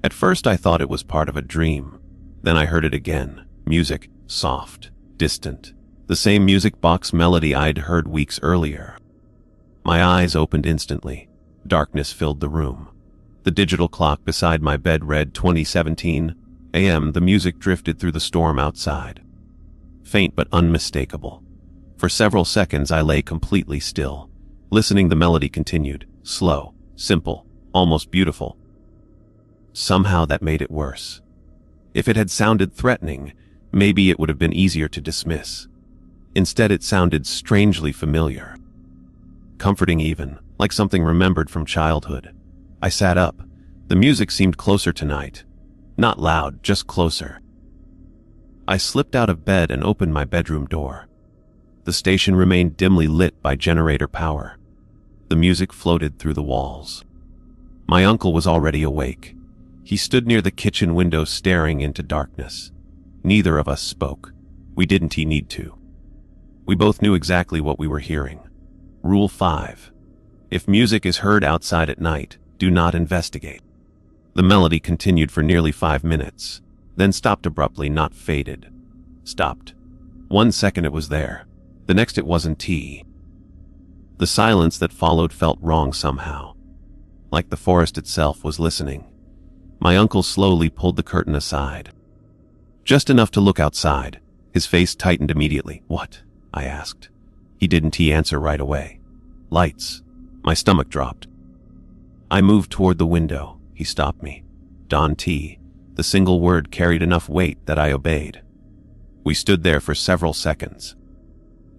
At first, I thought it was part of a dream. Then I heard it again. Music, soft, distant. The same music box melody I'd heard weeks earlier. My eyes opened instantly. Darkness filled the room. The digital clock beside my bed read 20:17 a.m. The music drifted through the storm outside. Faint but unmistakable. For several seconds I lay completely still. Listening, the melody continued. Slow, simple, almost beautiful. Somehow that made it worse. If it had sounded threatening, maybe it would have been easier to dismiss. Instead, it sounded strangely familiar. Comforting even, like something remembered from childhood. I sat up. The music seemed closer tonight. Not loud, just closer. I slipped out of bed and opened my bedroom door. The station remained dimly lit by generator power. The music floated through the walls. My uncle was already awake. He stood near the kitchen window staring into darkness. Neither of us spoke. We didn't need to. We both knew exactly what we were hearing. Rule 5. If music is heard outside at night, do not investigate. The melody continued for nearly 5 minutes, then stopped abruptly, not faded. Stopped. 1 second it was there. The next it wasn't. The silence that followed felt wrong somehow. Like the forest itself was listening. My uncle slowly pulled the curtain aside. Just enough to look outside. His face tightened immediately. What? I asked. He didn't answer right away. Lights. My stomach dropped. I moved toward the window. He stopped me. Don T. The single word carried enough weight that I obeyed. We stood there for several seconds.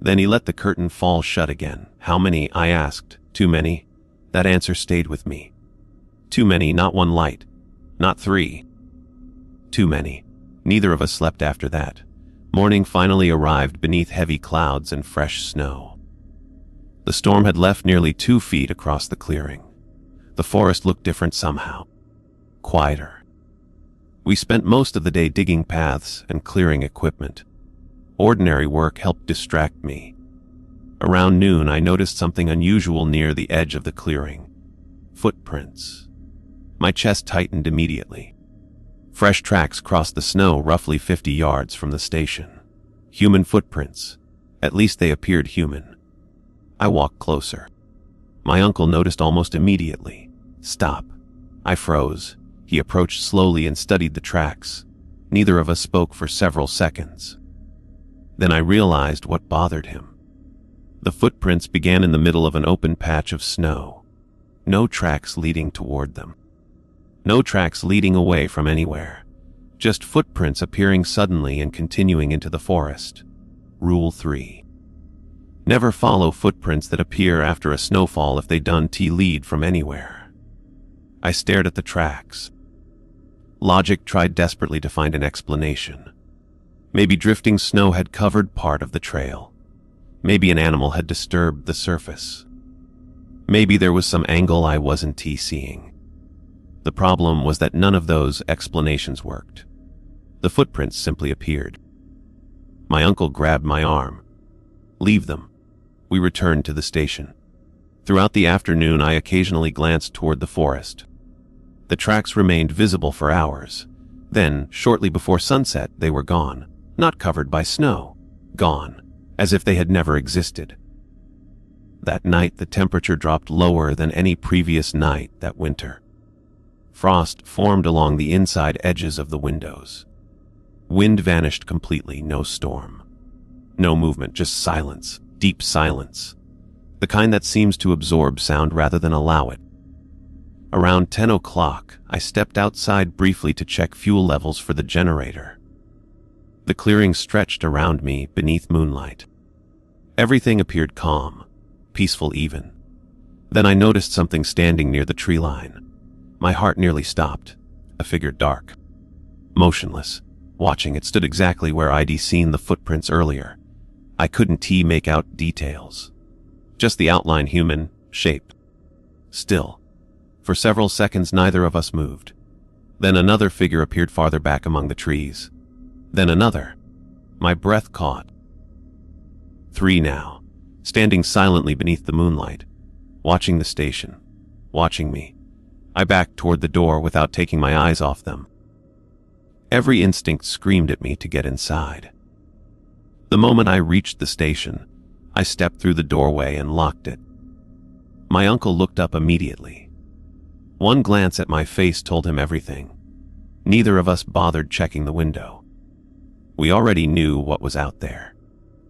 Then he let the curtain fall shut again. How many? I asked. Too many? That answer stayed with me. Too many, not 1 light. Not 3. Too many. Neither of us slept after that. Morning finally arrived beneath heavy clouds and fresh snow. The storm had left nearly 2 feet across the clearing. The forest looked different somehow. Quieter. We spent most of the day digging paths and clearing equipment. Ordinary work helped distract me. Around noon, I noticed something unusual near the edge of the clearing. Footprints. My chest tightened immediately. Fresh tracks crossed the snow roughly 50 yards from the station. Human footprints. At least they appeared human. I walked closer. My uncle noticed almost immediately. Stop. I froze. He approached slowly and studied the tracks. Neither of us spoke for several seconds. Then I realized what bothered him. The footprints began in the middle of an open patch of snow. No tracks leading toward them. No tracks leading away from anywhere. Just footprints appearing suddenly and continuing into the forest. Rule 3. Never follow footprints that appear after a snowfall if they don't lead from anywhere. I stared at the tracks. Logic tried desperately to find an explanation. Maybe drifting snow had covered part of the trail. Maybe an animal had disturbed the surface. Maybe there was some angle I wasn't seeing. The problem was that none of those explanations worked. The footprints simply appeared. My uncle grabbed my arm. "Leave them." We returned to the station. Throughout the afternoon, I occasionally glanced toward the forest. The tracks remained visible for hours. Then, shortly before sunset, they were gone. Not covered by snow. Gone, as if they had never existed. That night, the temperature dropped lower than any previous night that winter. Frost formed along the inside edges of the windows. Wind vanished completely, no storm. No movement, just silence, deep silence. The kind that seems to absorb sound rather than allow it. Around 10 o'clock, I stepped outside briefly to check fuel levels for the generator. The clearing stretched around me beneath moonlight. Everything appeared calm, peaceful even. Then I noticed something standing near the tree line. My heart nearly stopped. A figure dark, motionless. Watching, it stood exactly where I'd seen the footprints earlier. I couldn't make out details. Just the outline, human shape. Still. For several seconds, neither of us moved. Then another figure appeared farther back among the trees. Then another. My breath caught. 3 now, standing silently beneath the moonlight, watching the station, watching me. I backed toward the door without taking my eyes off them. Every instinct screamed at me to get inside. The moment I reached the station, I stepped through the doorway and locked it. My uncle looked up immediately. One glance at my face told him everything. Neither of us bothered checking the window. We already knew what was out there.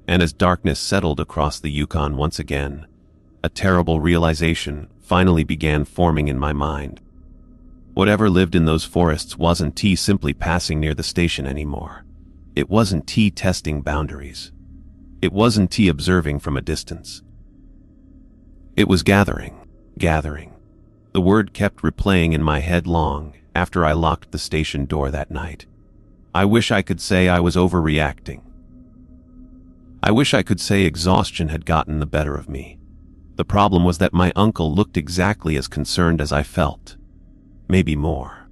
And as darkness settled across the Yukon once again, a terrible realization finally began forming in my mind. Whatever lived in those forests wasn't simply passing near the station anymore. It wasn't testing boundaries. It wasn't observing from a distance. It was gathering. The word kept replaying in my head long after I locked the station door that night. I wish I could say I was overreacting. I wish I could say exhaustion had gotten the better of me. The problem was that my uncle looked exactly as concerned as I felt. Maybe more.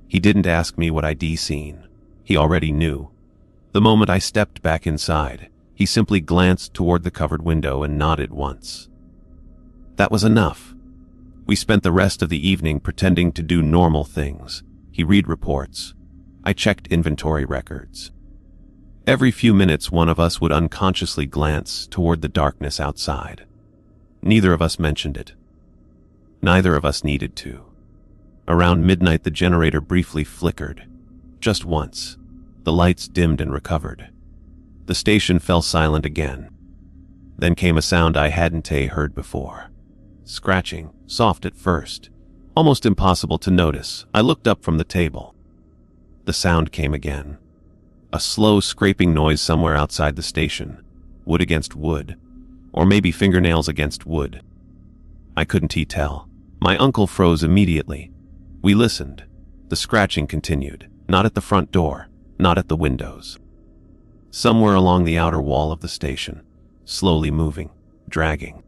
He didn't ask me what I'd seen. He already knew. The moment I stepped back inside, he simply glanced toward the covered window and nodded once. That was enough. We spent the rest of the evening pretending to do normal things. He read reports. I checked inventory records. Every few minutes, one of us would unconsciously glance toward the darkness outside. Neither of us mentioned it. Neither of us needed to. Around midnight, the generator briefly flickered. Just once. The lights dimmed and recovered. The station fell silent again. Then came a sound I hadn't heard before. Scratching, soft at first, almost impossible to notice. I looked up from the table. The sound came again. A slow scraping noise somewhere outside the station. Wood against wood. Or maybe fingernails against wood. I couldn't tell. My uncle froze immediately. We listened. The scratching continued, not at the front door, not at the windows. Somewhere along the outer wall of the station, slowly moving, dragging.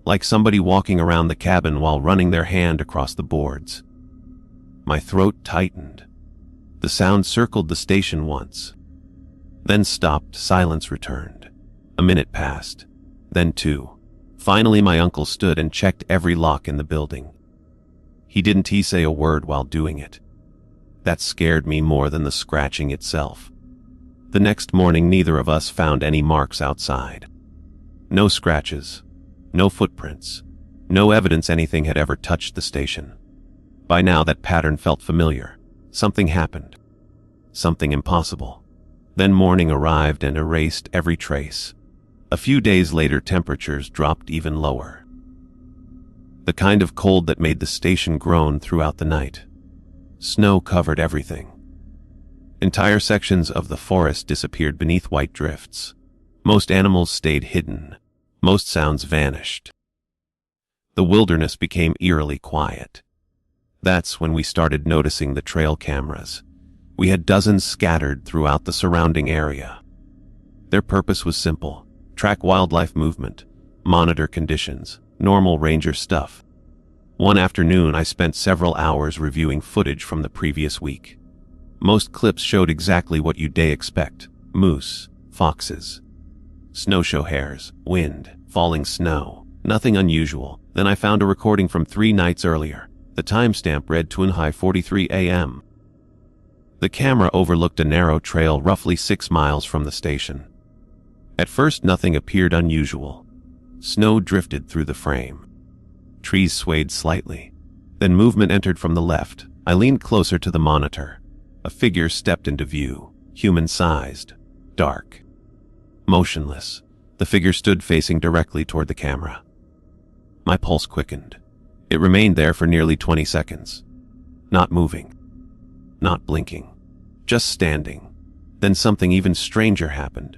Like somebody walking around the cabin while running their hand across the boards. My throat tightened. The sound circled the station once. Then stopped, silence returned. A minute passed. Then 2. Finally, my uncle stood and checked every lock in the building. He didn't say a word while doing it. That scared me more than the scratching itself. The next morning, neither of us found any marks outside. No scratches, no footprints, no evidence anything had ever touched the station. By now, that pattern felt familiar. Something happened. Something impossible. Then morning arrived and erased every trace. A few days later, temperatures dropped even lower. the kind of cold that made the station groan throughout the night. Snow covered everything. Entire sections of the forest disappeared beneath white drifts. Most animals stayed hidden. Most sounds vanished. The wilderness became eerily quiet. That's when we started noticing the trail cameras. We had dozens scattered throughout the surrounding area. Their purpose was simple: track wildlife movement, monitor conditions, normal ranger stuff. One afternoon, I spent several hours reviewing footage from the previous week. Most clips showed exactly what you'd expect: moose, foxes, snowshoe hares, wind, falling snow. Nothing unusual. Then I found a recording from 3 nights earlier. The timestamp read 2:43 a.m. The camera overlooked a narrow trail roughly 6 miles from the station. At first, nothing appeared unusual. Snow drifted through the frame. Trees swayed slightly. Then movement entered from the left. I leaned closer to the monitor. A figure stepped into view, human-sized, dark, motionless. The figure stood facing directly toward the camera. My pulse quickened. It remained there for nearly 20 seconds. Not moving. Not blinking. Just standing. Then something even stranger happened.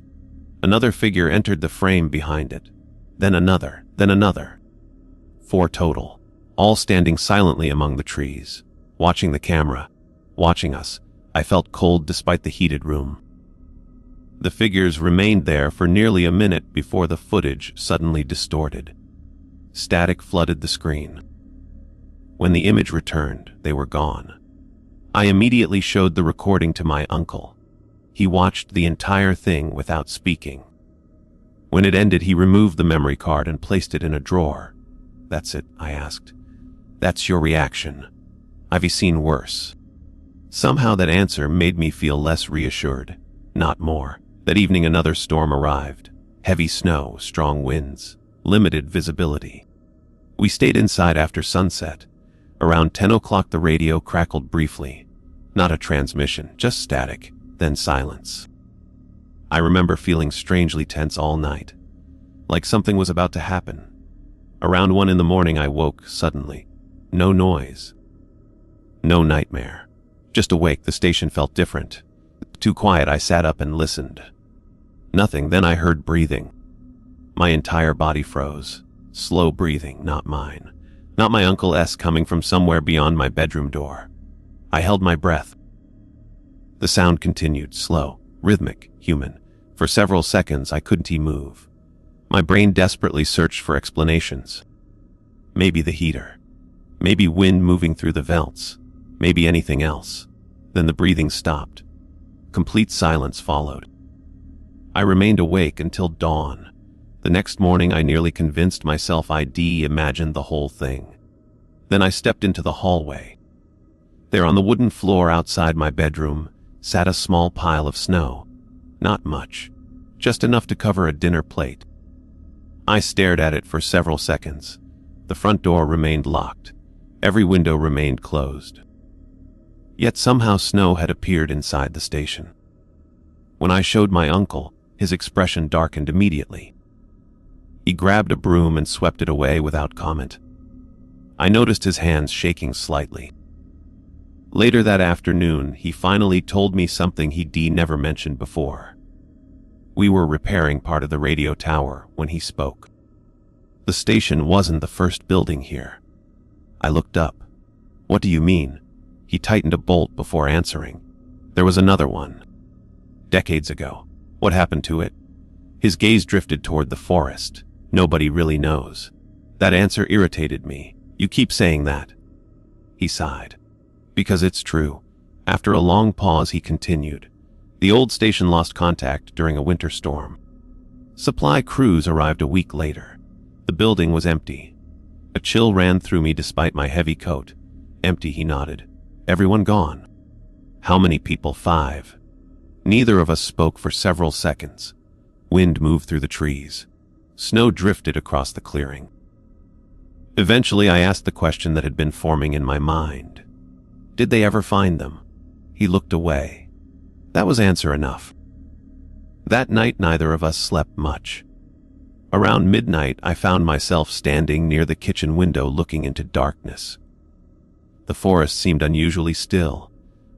Another figure entered the frame behind it. Then another. Then another. 4 total. All standing silently among the trees. Watching the camera. Watching us. I felt cold despite the heated room. The figures remained there for nearly a minute before the footage suddenly distorted. Static flooded the screen. When the image returned, they were gone. I immediately showed the recording to my uncle. He watched the entire thing without speaking. When it ended, he removed the memory card and placed it in a drawer. "That's it?" I asked. "That's your reaction? I've seen worse." Somehow that answer made me feel less reassured, not more. That evening another storm arrived. Heavy snow, strong winds, limited visibility. We stayed inside after sunset. Around 10 o'clock the radio crackled briefly. Not a transmission, just static, then silence. I remember feeling strangely tense all night, like something was about to happen. Around 1 in the morning I woke suddenly. No noise. No nightmare. Just awake. The station felt different. Too quiet. I sat up and listened. Nothing. Then I heard breathing. My entire body froze. Slow breathing, not mine. Not my uncle's, coming from somewhere beyond my bedroom door. I held my breath. The sound continued, slow, rhythmic, human. For several seconds I couldn't move. My brain desperately searched for explanations. Maybe the heater. Maybe wind moving through the velts. Maybe anything else. Then the breathing stopped. Complete silence followed. I remained awake until dawn. The next morning I nearly convinced myself I'd imagined the whole thing. Then I stepped into the hallway. There on the wooden floor outside my bedroom sat a small pile of snow. Not much, just enough to cover a dinner plate. I stared at it for several seconds. The front door remained locked. Every window remained closed. Yet somehow snow had appeared inside the station. When I showed my uncle, his expression darkened immediately. He grabbed a broom and swept it away without comment. I noticed his hands shaking slightly. Later that afternoon, he finally told me something he'd never mentioned before. We were repairing part of the radio tower when he spoke. The station wasn't the first building here. I looked up. "What do you mean?" He tightened a bolt before answering. "There was another one. Decades ago. What happened to it?" His gaze drifted toward the forest. "Nobody really knows." That answer irritated me. "You keep saying that." He sighed. "Because it's true." After a long pause, he continued. "The old station lost contact during a winter storm. Supply crews arrived a week later. The building was empty. A chill ran through me despite my heavy coat. Empty," he nodded. "Everyone gone." "How many people?" "5. Neither of us spoke for several seconds. Wind moved through the trees. Snow drifted across the clearing. Eventually, I asked the question that had been forming in my mind. "Did they ever find them?" He looked away. That was answer enough. That night, neither of us slept much. Around midnight, I found myself standing near the kitchen window looking into darkness. The forest seemed unusually still.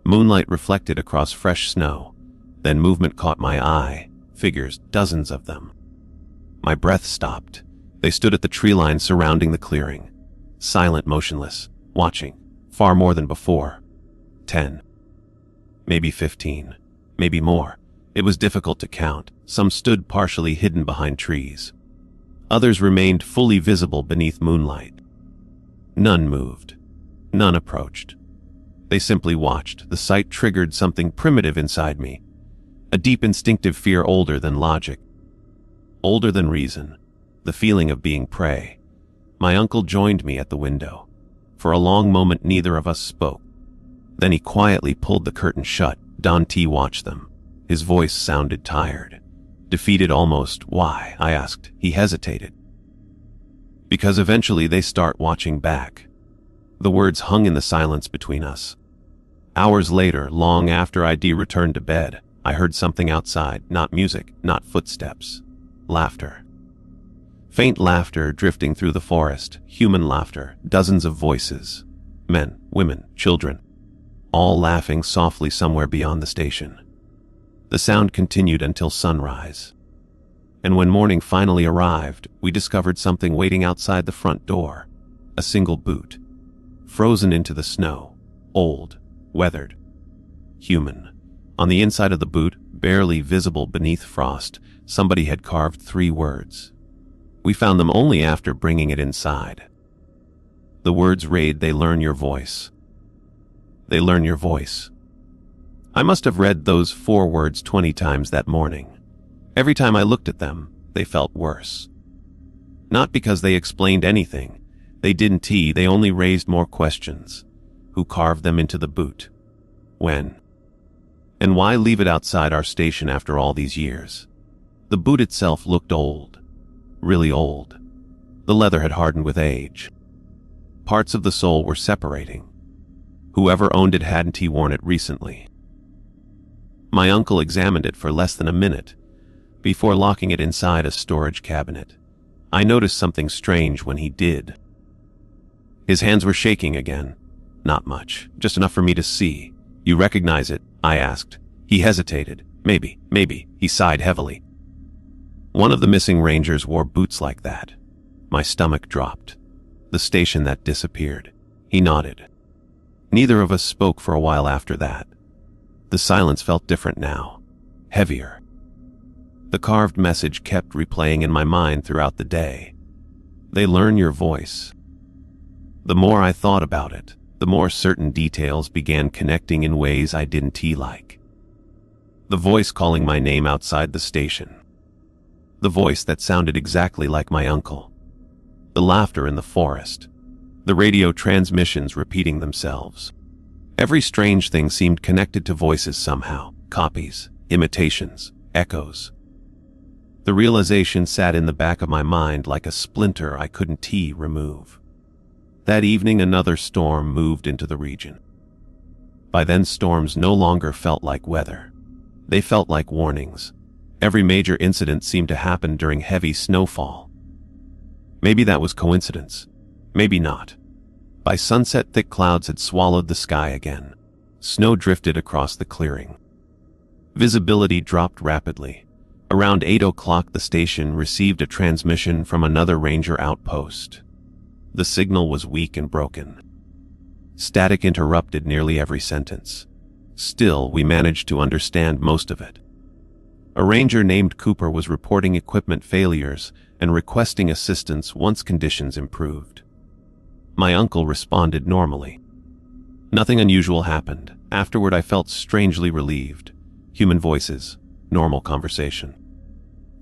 Moonlight reflected across fresh snow. Then movement caught my eye, figures, dozens of them. My breath stopped. They stood at the tree line surrounding the clearing, silent, motionless, watching, far more than before. 10, maybe 15, maybe more. It was difficult to count. Some stood partially hidden behind trees. Others remained fully visible beneath moonlight. None moved. None approached. They simply watched. The sight triggered something primitive inside me, a deep instinctive fear older than logic, older than reason, the feeling of being prey. My uncle joined me at the window. For a long moment neither of us spoke. Then he quietly pulled the curtain shut. Dante watched them. His voice sounded tired, defeated almost. Why? I asked. He hesitated. Because eventually they start watching back. The words hung in the silence between us. Hours later, long after I'd returned to bed, I heard something outside. Not music, not footsteps. Laughter. Faint laughter drifting through the forest. Human laughter. Dozens of voices. Men, women, children. All laughing softly somewhere beyond the station. The sound continued until sunrise. And when morning finally arrived, we discovered something waiting outside the front door. A single boot. Frozen into the snow. Old. Weathered. Human. On the inside of the boot, barely visible beneath frost, somebody had carved 3 words. We found them only after bringing it inside. The words read, "They learn your voice." They learn your voice. I must have read those 4 words 20 times that morning. Every time I looked at them, they felt worse. Not because they explained anything. They didn't. They only raised more questions. Who carved them into the boot? When? And why leave it outside our station after all these years? The boot itself looked old. Really old. The leather had hardened with age. Parts of the sole were separating. Whoever owned it hadn't worn it recently. My uncle examined it for less than a minute before locking it inside a storage cabinet. I noticed something strange when he did. His hands were shaking again. Not much, just enough for me to see. "You recognize it?" I asked. He hesitated. Maybe, he sighed heavily. One of the missing rangers wore boots like that. My stomach dropped. The station that disappeared. He nodded. Neither of us spoke for a while after that. The silence felt different now. Heavier. The carved message kept replaying in my mind throughout the day. They learn your voice. The more I thought about it, the more certain details began connecting in ways I didn't like. The voice calling my name outside the station. The voice that sounded exactly like my uncle. The laughter in the forest. The radio transmissions repeating themselves. Every strange thing seemed connected to voices somehow. Copies, imitations, echoes. The realization sat in the back of my mind like a splinter I couldn't remove. That evening another storm moved into the region. By then storms no longer felt like weather. They felt like warnings. Every major incident seemed to happen during heavy snowfall. Maybe that was coincidence. Maybe not. By sunset, thick clouds had swallowed the sky again. Snow drifted across the clearing. Visibility dropped rapidly. Around 8 o'clock, the station received a transmission from another ranger outpost. The signal was weak and broken. Static interrupted nearly every sentence. Still, we managed to understand most of it. A ranger named Cooper was reporting equipment failures and requesting assistance once conditions improved. My uncle responded normally. Nothing unusual happened. Afterward, I felt strangely relieved. Human voices, normal conversation.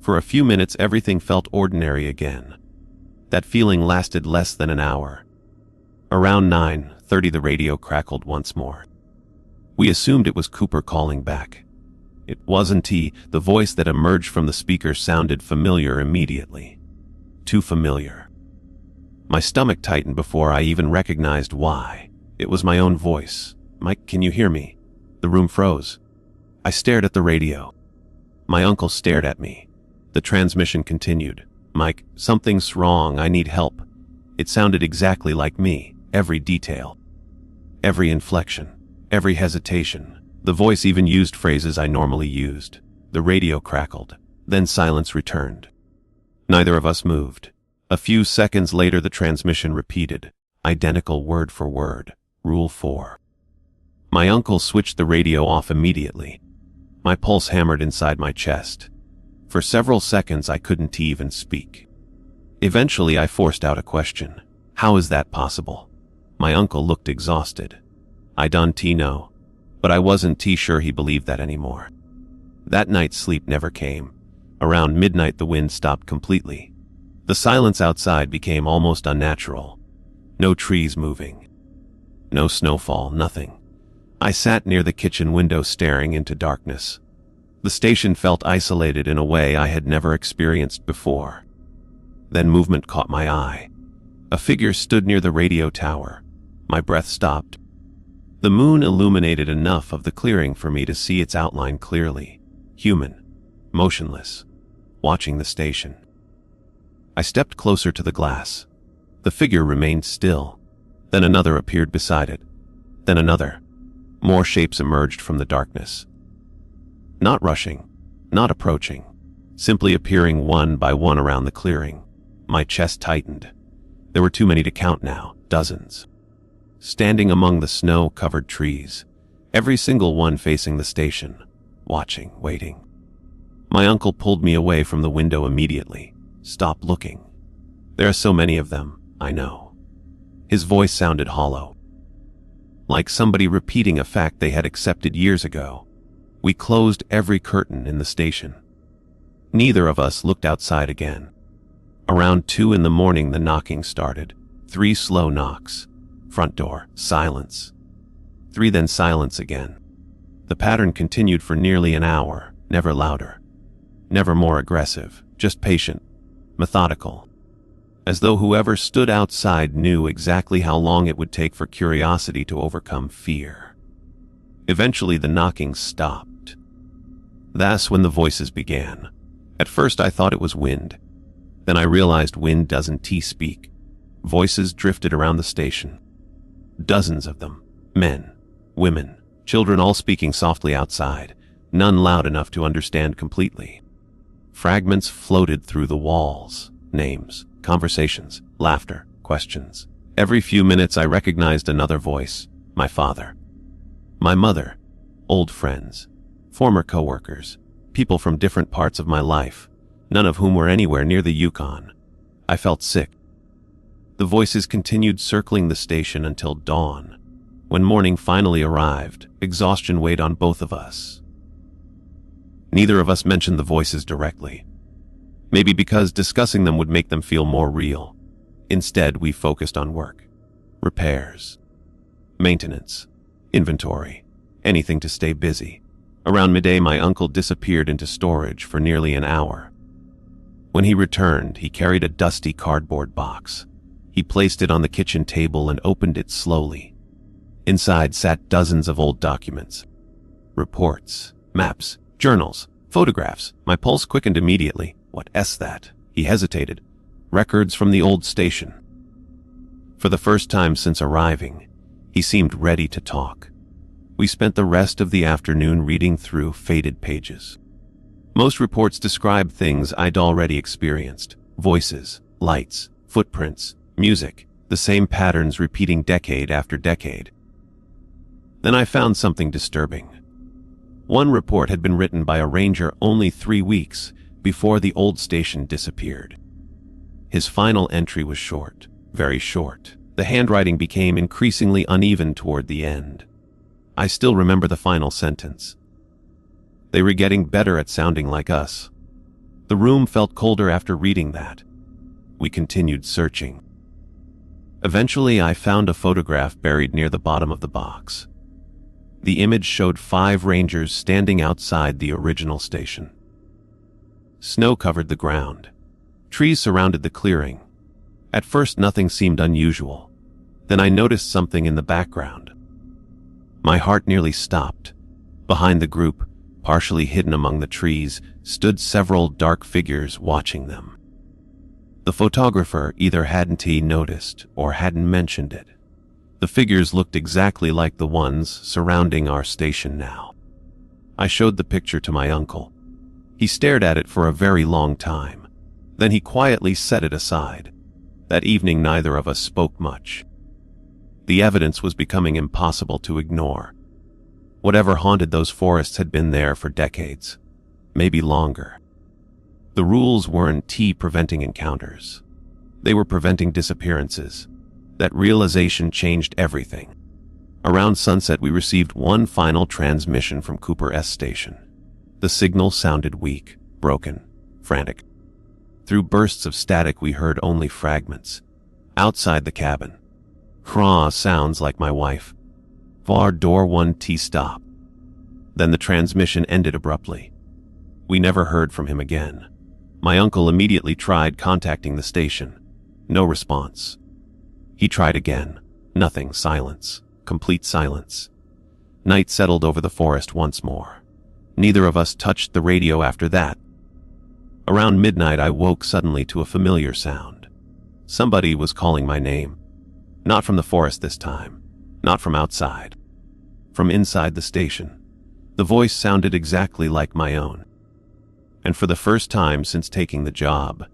For a few minutes, everything felt ordinary again. That feeling lasted less than an hour. Around 9:30, the radio crackled once more. We assumed it was Cooper calling back. It wasn't. The voice that emerged from the speaker sounded familiar immediately. Too familiar. My stomach tightened before I even recognized why. It was my own voice. "Mike, can you hear me?" The room froze. I stared at the radio. My uncle stared at me. The transmission continued. "Mike, something's wrong, I need help." It sounded exactly like me, every detail, every inflection, every hesitation. The voice even used phrases I normally used. The radio crackled. Then silence returned. Neither of us moved. A few seconds later, the transmission repeated, identical word for word. Rule 4. My uncle switched the radio off immediately. My pulse hammered inside my chest. For several seconds, I couldn't even speak. Eventually, I forced out a question. "How is that possible?" My uncle looked exhausted. "I don't know," but I wasn't sure he believed that anymore. That night, sleep never came. Around midnight, the wind stopped completely. The silence outside became almost unnatural. No trees moving. No snowfall, nothing. I sat near the kitchen window staring into darkness. The station felt isolated in a way I had never experienced before. Then movement caught my eye. A figure stood near the radio tower. My breath stopped. The moon illuminated enough of the clearing for me to see its outline clearly. Human, motionless, watching the station. I stepped closer to the glass. The figure remained still. Then another appeared beside it. Then another. More shapes emerged from the darkness. Not rushing, not approaching, simply appearing one by one around the clearing. My chest tightened. There were too many to count now, dozens. Standing among the snow-covered trees, every single one facing the station, watching, waiting. My uncle pulled me away from the window immediately. "Stop looking. There are so many of them, I know." His voice sounded hollow, like somebody repeating a fact they had accepted years ago. We closed every curtain in the station. Neither of us looked outside again. Around 2 in the morning, the knocking started. 3 slow knocks. Front door, silence. 3, then silence again. The pattern continued for nearly an hour, never louder, never more aggressive, just patient, methodical. As though whoever stood outside knew exactly how long it would take for curiosity to overcome fear. Eventually, the knocking stopped. That's when the voices began. At first, I thought it was wind. Then I realized wind doesn't speak. Voices drifted around the station. Dozens of them. Men, women, children, all speaking softly outside, none loud enough to understand completely. Fragments floated through the walls. Names, conversations, laughter, questions. Every few minutes I recognized another voice. My father. My mother. Old friends. Former coworkers. People from different parts of my life, none of whom were anywhere near the Yukon. I felt sick. The voices continued circling the station until dawn. When morning finally arrived, exhaustion weighed on both of us. Neither of us mentioned the voices directly. Maybe because discussing them would make them feel more real. Instead, we focused on work, repairs, maintenance, inventory, anything to stay busy. Around midday, my uncle disappeared into storage for nearly an hour. When he returned, he carried a dusty cardboard box. He placed it on the kitchen table and opened it slowly. Inside sat dozens of old documents, reports, maps, journals, photographs. My pulse quickened immediately. What's that? He hesitated. Records from the old station. For the first time since arriving, he seemed ready to talk. We spent the rest of the afternoon reading through faded pages. Most reports described things I'd already experienced. Voices, lights, footprints, music, the same patterns repeating decade after decade. Then I found something disturbing. One report had been written by a ranger only 3 weeks before the old station disappeared. His final entry was short, very short. The handwriting became increasingly uneven toward the end. I still remember the final sentence. They were getting better at sounding like us. The room felt colder after reading that. We continued searching. Eventually, I found a photograph buried near the bottom of the box. The image showed 5 rangers standing outside the original station. Snow covered the ground. Trees surrounded the clearing. At first, nothing seemed unusual. Then I noticed something in the background. My heart nearly stopped. Behind the group, partially hidden among the trees, stood several dark figures watching them. The photographer either hadn't noticed or hadn't mentioned it. The figures looked exactly like the ones surrounding our station now. I showed the picture to my uncle. He stared at it for a very long time. Then he quietly set it aside. That evening, neither of us spoke much. The evidence was becoming impossible to ignore. Whatever haunted those forests had been there for decades, maybe longer. The rules weren't preventing encounters. They were preventing disappearances. That realization changed everything. Around sunset, we received one final transmission from Cooper S station. The signal sounded weak, broken, frantic. Through bursts of static, we heard only fragments. Outside the cabin, craw sounds like my wife. Var door 1T stop. Then the transmission ended abruptly. We never heard from him again. My uncle immediately tried contacting the station. No response. He tried again. Nothing. Silence. Complete silence. Night settled over the forest once more. Neither of us touched the radio after that. Around midnight, I woke suddenly to a familiar sound. Somebody was calling my name. Not from the forest this time. Not from outside. From inside the station. The voice sounded exactly like my own. And for the first time since taking the job,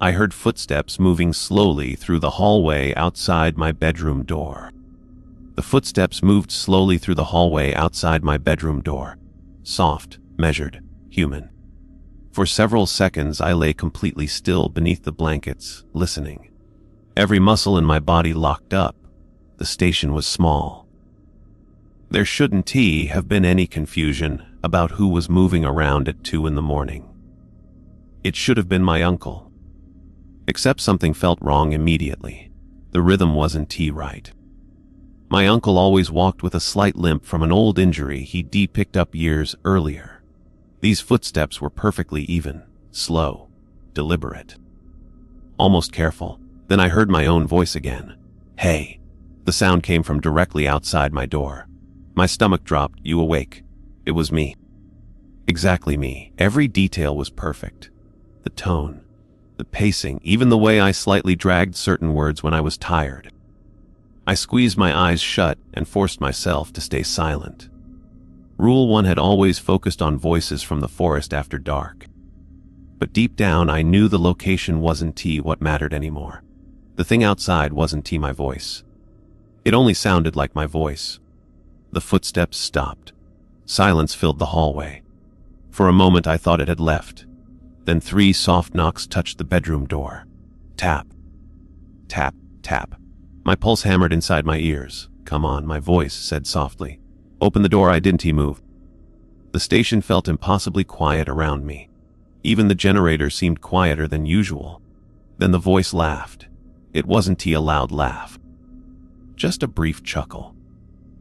I heard footsteps moving slowly through the hallway outside my bedroom door. The footsteps moved slowly through the hallway outside my bedroom door. Soft, measured, human. For several seconds, I lay completely still beneath the blankets, listening. Every muscle in my body locked up. The station was small. There shouldn't have been any confusion about who was moving around at 2 a.m. It should have been my uncle. Except something felt wrong immediately. The rhythm wasn't right. My uncle always walked with a slight limp from an old injury he'd picked up years earlier. These footsteps were perfectly even, slow, deliberate. Almost careful. Then I heard my own voice again. "Hey." The sound came from directly outside my door. My stomach dropped. "You awake?" It was me. Exactly me. Every detail was perfect. The tone, the pacing, even the way I slightly dragged certain words when I was tired. I squeezed my eyes shut and forced myself to stay silent. Rule 1 had always focused on voices from the forest after dark. But deep down, I knew the location wasn't what mattered anymore. The thing outside wasn't my voice. It only sounded like my voice. The footsteps stopped. Silence filled the hallway. For a moment, I thought it had left. Then 3 soft knocks touched the bedroom door. Tap. Tap, tap. My pulse hammered inside my ears. "Come on," my voice said softly. "Open the door." I didn't move. The station felt impossibly quiet around me. Even the generator seemed quieter than usual. Then the voice laughed. It wasn't a loud laugh. Just a brief chuckle.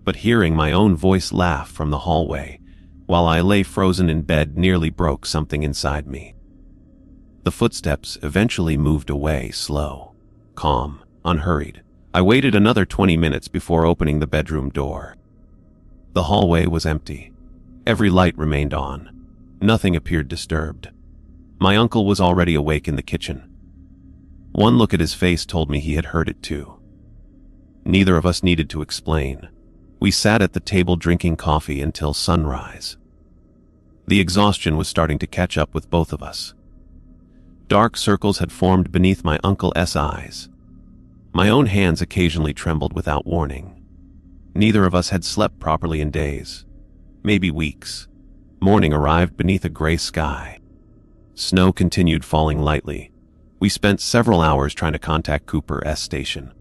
But hearing my own voice laugh from the hallway, while I lay frozen in bed, nearly broke something inside me. The footsteps eventually moved away, slow, calm, unhurried. I waited another 20 minutes before opening the bedroom door. The hallway was empty. Every light remained on. Nothing appeared disturbed. My uncle was already awake in the kitchen. One look at his face told me he had heard it too. Neither of us needed to explain. We sat at the table drinking coffee until sunrise. The exhaustion was starting to catch up with both of us. Dark circles had formed beneath my uncle's eyes. My own hands occasionally trembled without warning. Neither of us had slept properly in days, maybe weeks. Morning arrived beneath a gray sky. Snow continued falling lightly. We spent several hours trying to contact Cooper S station.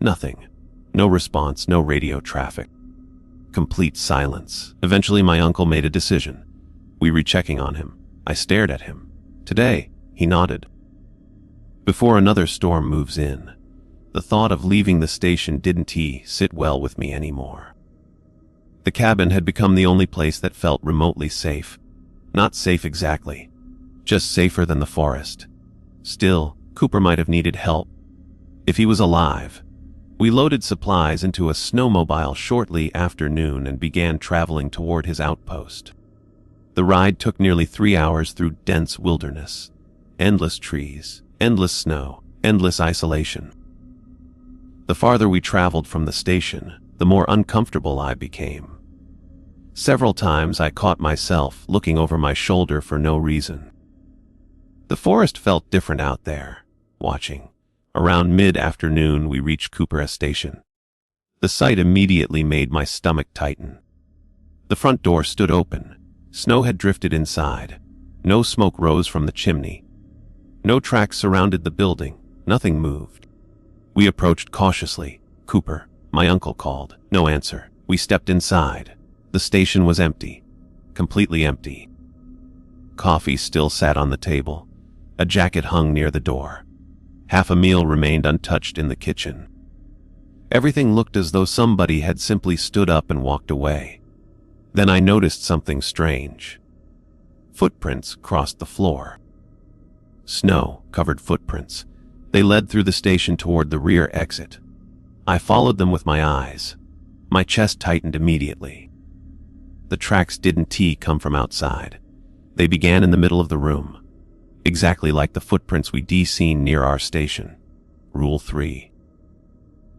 Nothing. No response, no radio traffic. Complete silence. Eventually, my uncle made a decision. We were checking on him. I stared at him. "Today," he nodded. Before another storm moves in, the thought of leaving the station didn't sit well with me anymore. The cabin had become the only place that felt remotely safe. Not safe exactly, just safer than the forest. Still, Cooper might have needed help. If he was alive. We loaded supplies into a snowmobile shortly after noon and began traveling toward his outpost. The ride took nearly 3 hours through dense wilderness, endless trees, Endless snow, endless isolation. The farther we traveled from the station, the more uncomfortable I became. Several times I caught myself looking over my shoulder for no reason. The forest felt different out there, watching. Around mid-afternoon we reached Cooper Station. The sight immediately made my stomach tighten. The front door stood open. Snow had drifted inside. No smoke rose from the chimney. No tracks surrounded the building. Nothing moved. We approached cautiously. "Cooper," my uncle called. No answer. We stepped inside. The station was empty. Completely empty. Coffee still sat on the table. A jacket hung near the door. Half a meal remained untouched in the kitchen. Everything looked as though somebody had simply stood up and walked away. Then I noticed something strange. Footprints crossed the floor. Snow-covered footprints. They led through the station toward the rear exit. I followed them with my eyes. My chest tightened immediately. The tracks didn't come from outside. They began in the middle of the room, exactly like the footprints we'd seen near our station. Rule 3.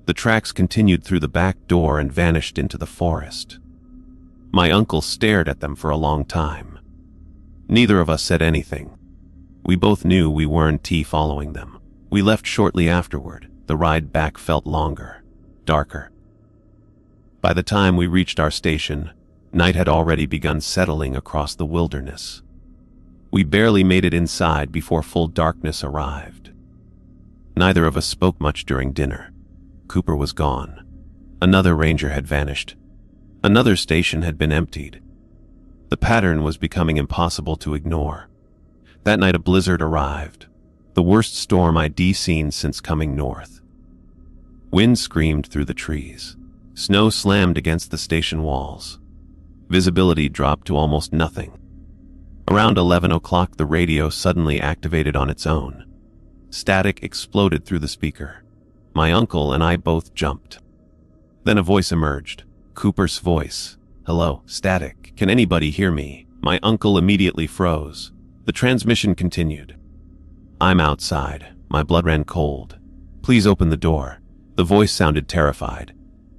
The tracks continued through the back door and vanished into the forest. My uncle stared at them for a long time. Neither of us said anything. We both knew we weren't following them. We left shortly afterward. The ride back felt longer, darker. By the time we reached our station, night had already begun settling across the wilderness. We barely made it inside before full darkness arrived. Neither of us spoke much during dinner. Cooper was gone. Another ranger had vanished. Another station had been emptied. The pattern was becoming impossible to ignore. That night a blizzard arrived, the worst storm I'd seen since coming north. Wind screamed through the trees. Snow slammed against the station walls. Visibility dropped to almost nothing. Around 11 o'clock the radio suddenly activated on its own. Static exploded through the speaker. My uncle and I both jumped. Then a voice emerged. Cooper's voice. "Hello, static. Can anybody hear me?" My uncle immediately froze. The transmission continued. "I'm outside. My blood ran cold. Please open the door." The voice sounded terrified.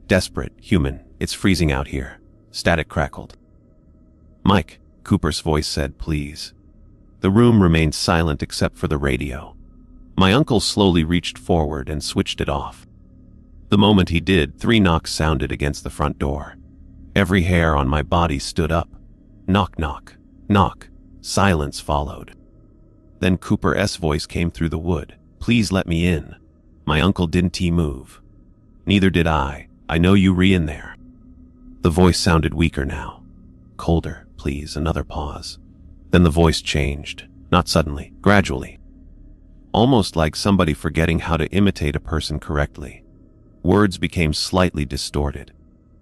"Desperate, human. It's freezing out here." Static crackled. "Mike," Cooper's voice said, "please." The room remained silent except for the radio. My uncle slowly reached forward and switched it off. The moment he did, 3 knocks sounded against the front door. Every hair on my body stood up. Knock, knock, knock. Silence followed. Then Cooper's voice came through the wood. "Please let me in." My uncle didn't move. Neither did I. "I know you in there." The voice sounded weaker now. "Colder, please." Another pause. Then the voice changed. Not suddenly, gradually. Almost like somebody forgetting how to imitate a person correctly. Words became slightly distorted.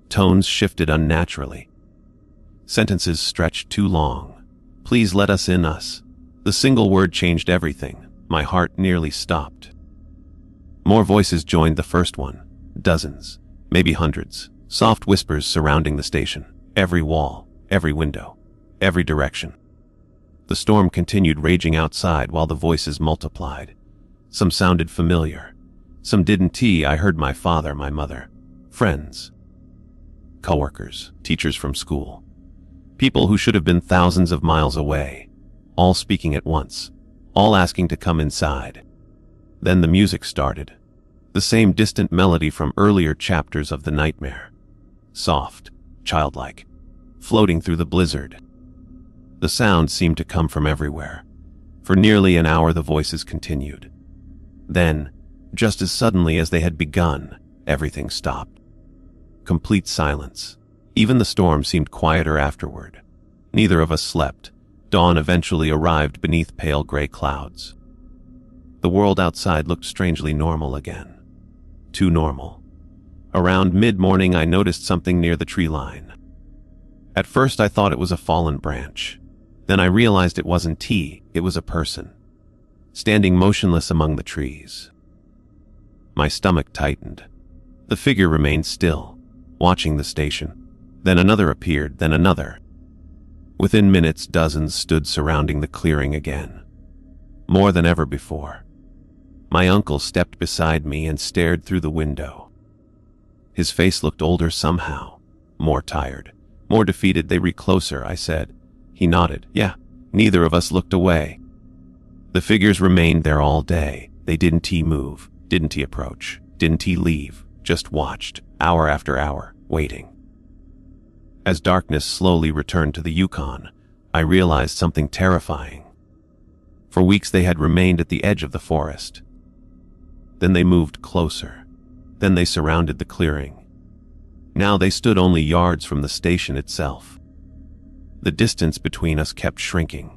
Tones shifted unnaturally. Sentences stretched too long. "Please let us in us." The single word changed everything. My heart nearly stopped. More voices joined the first one. Dozens, maybe hundreds. Soft whispers surrounding the station. Every wall, every window, every direction. The storm continued raging outside while the voices multiplied. Some sounded familiar. Some didn't. I heard my father, my mother, friends, coworkers, teachers from school. People who should have been thousands of miles away. All speaking at once. All asking to come inside. Then the music started. The same distant melody from earlier chapters of the nightmare. Soft, childlike, floating through the blizzard. The sound seemed to come from everywhere. For nearly an hour the voices continued. Then, just as suddenly as they had begun, everything stopped. Complete silence. Even the storm seemed quieter afterward. Neither of us slept. Dawn eventually arrived beneath pale gray clouds. The world outside looked strangely normal again. Too normal. Around mid-morning I noticed something near the tree line. At first I thought it was a fallen branch. Then I realized it wasn't it was a person, standing motionless among the trees. My stomach tightened. The figure remained still, watching the station. Then another appeared, then another. Within minutes, dozens stood surrounding the clearing again. More than ever before. My uncle stepped beside me and stared through the window. His face looked older somehow, more tired, more defeated. "They reached closer," I said. He nodded. "Yeah." Neither of us looked away. The figures remained there all day. They didn't move, didn't approach, didn't leave, just watched, hour after hour, waiting. As darkness slowly returned to the Yukon, I realized something terrifying. For weeks they had remained at the edge of the forest. Then they moved closer. Then they surrounded the clearing. Now they stood only yards from the station itself. The distance between us kept shrinking.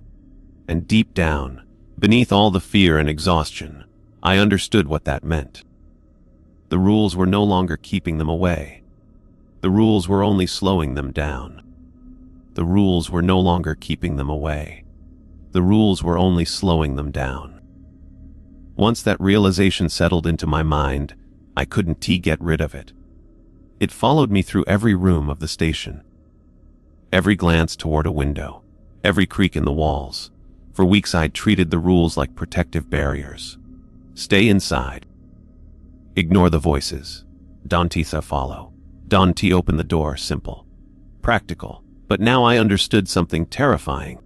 And deep down, beneath all the fear and exhaustion, I understood what that meant. The rules were no longer keeping them away. The rules were only slowing them down. The rules were no longer keeping them away. The rules were only slowing them down. Once that realization settled into my mind, I couldn't get rid of it. It followed me through every room of the station. Every glance toward a window, every creak in the walls. For weeks I'd treated the rules like protective barriers. Stay inside. Ignore the voices. Don't follow. Don't open the door. Simple. Practical. But now I understood something terrifying.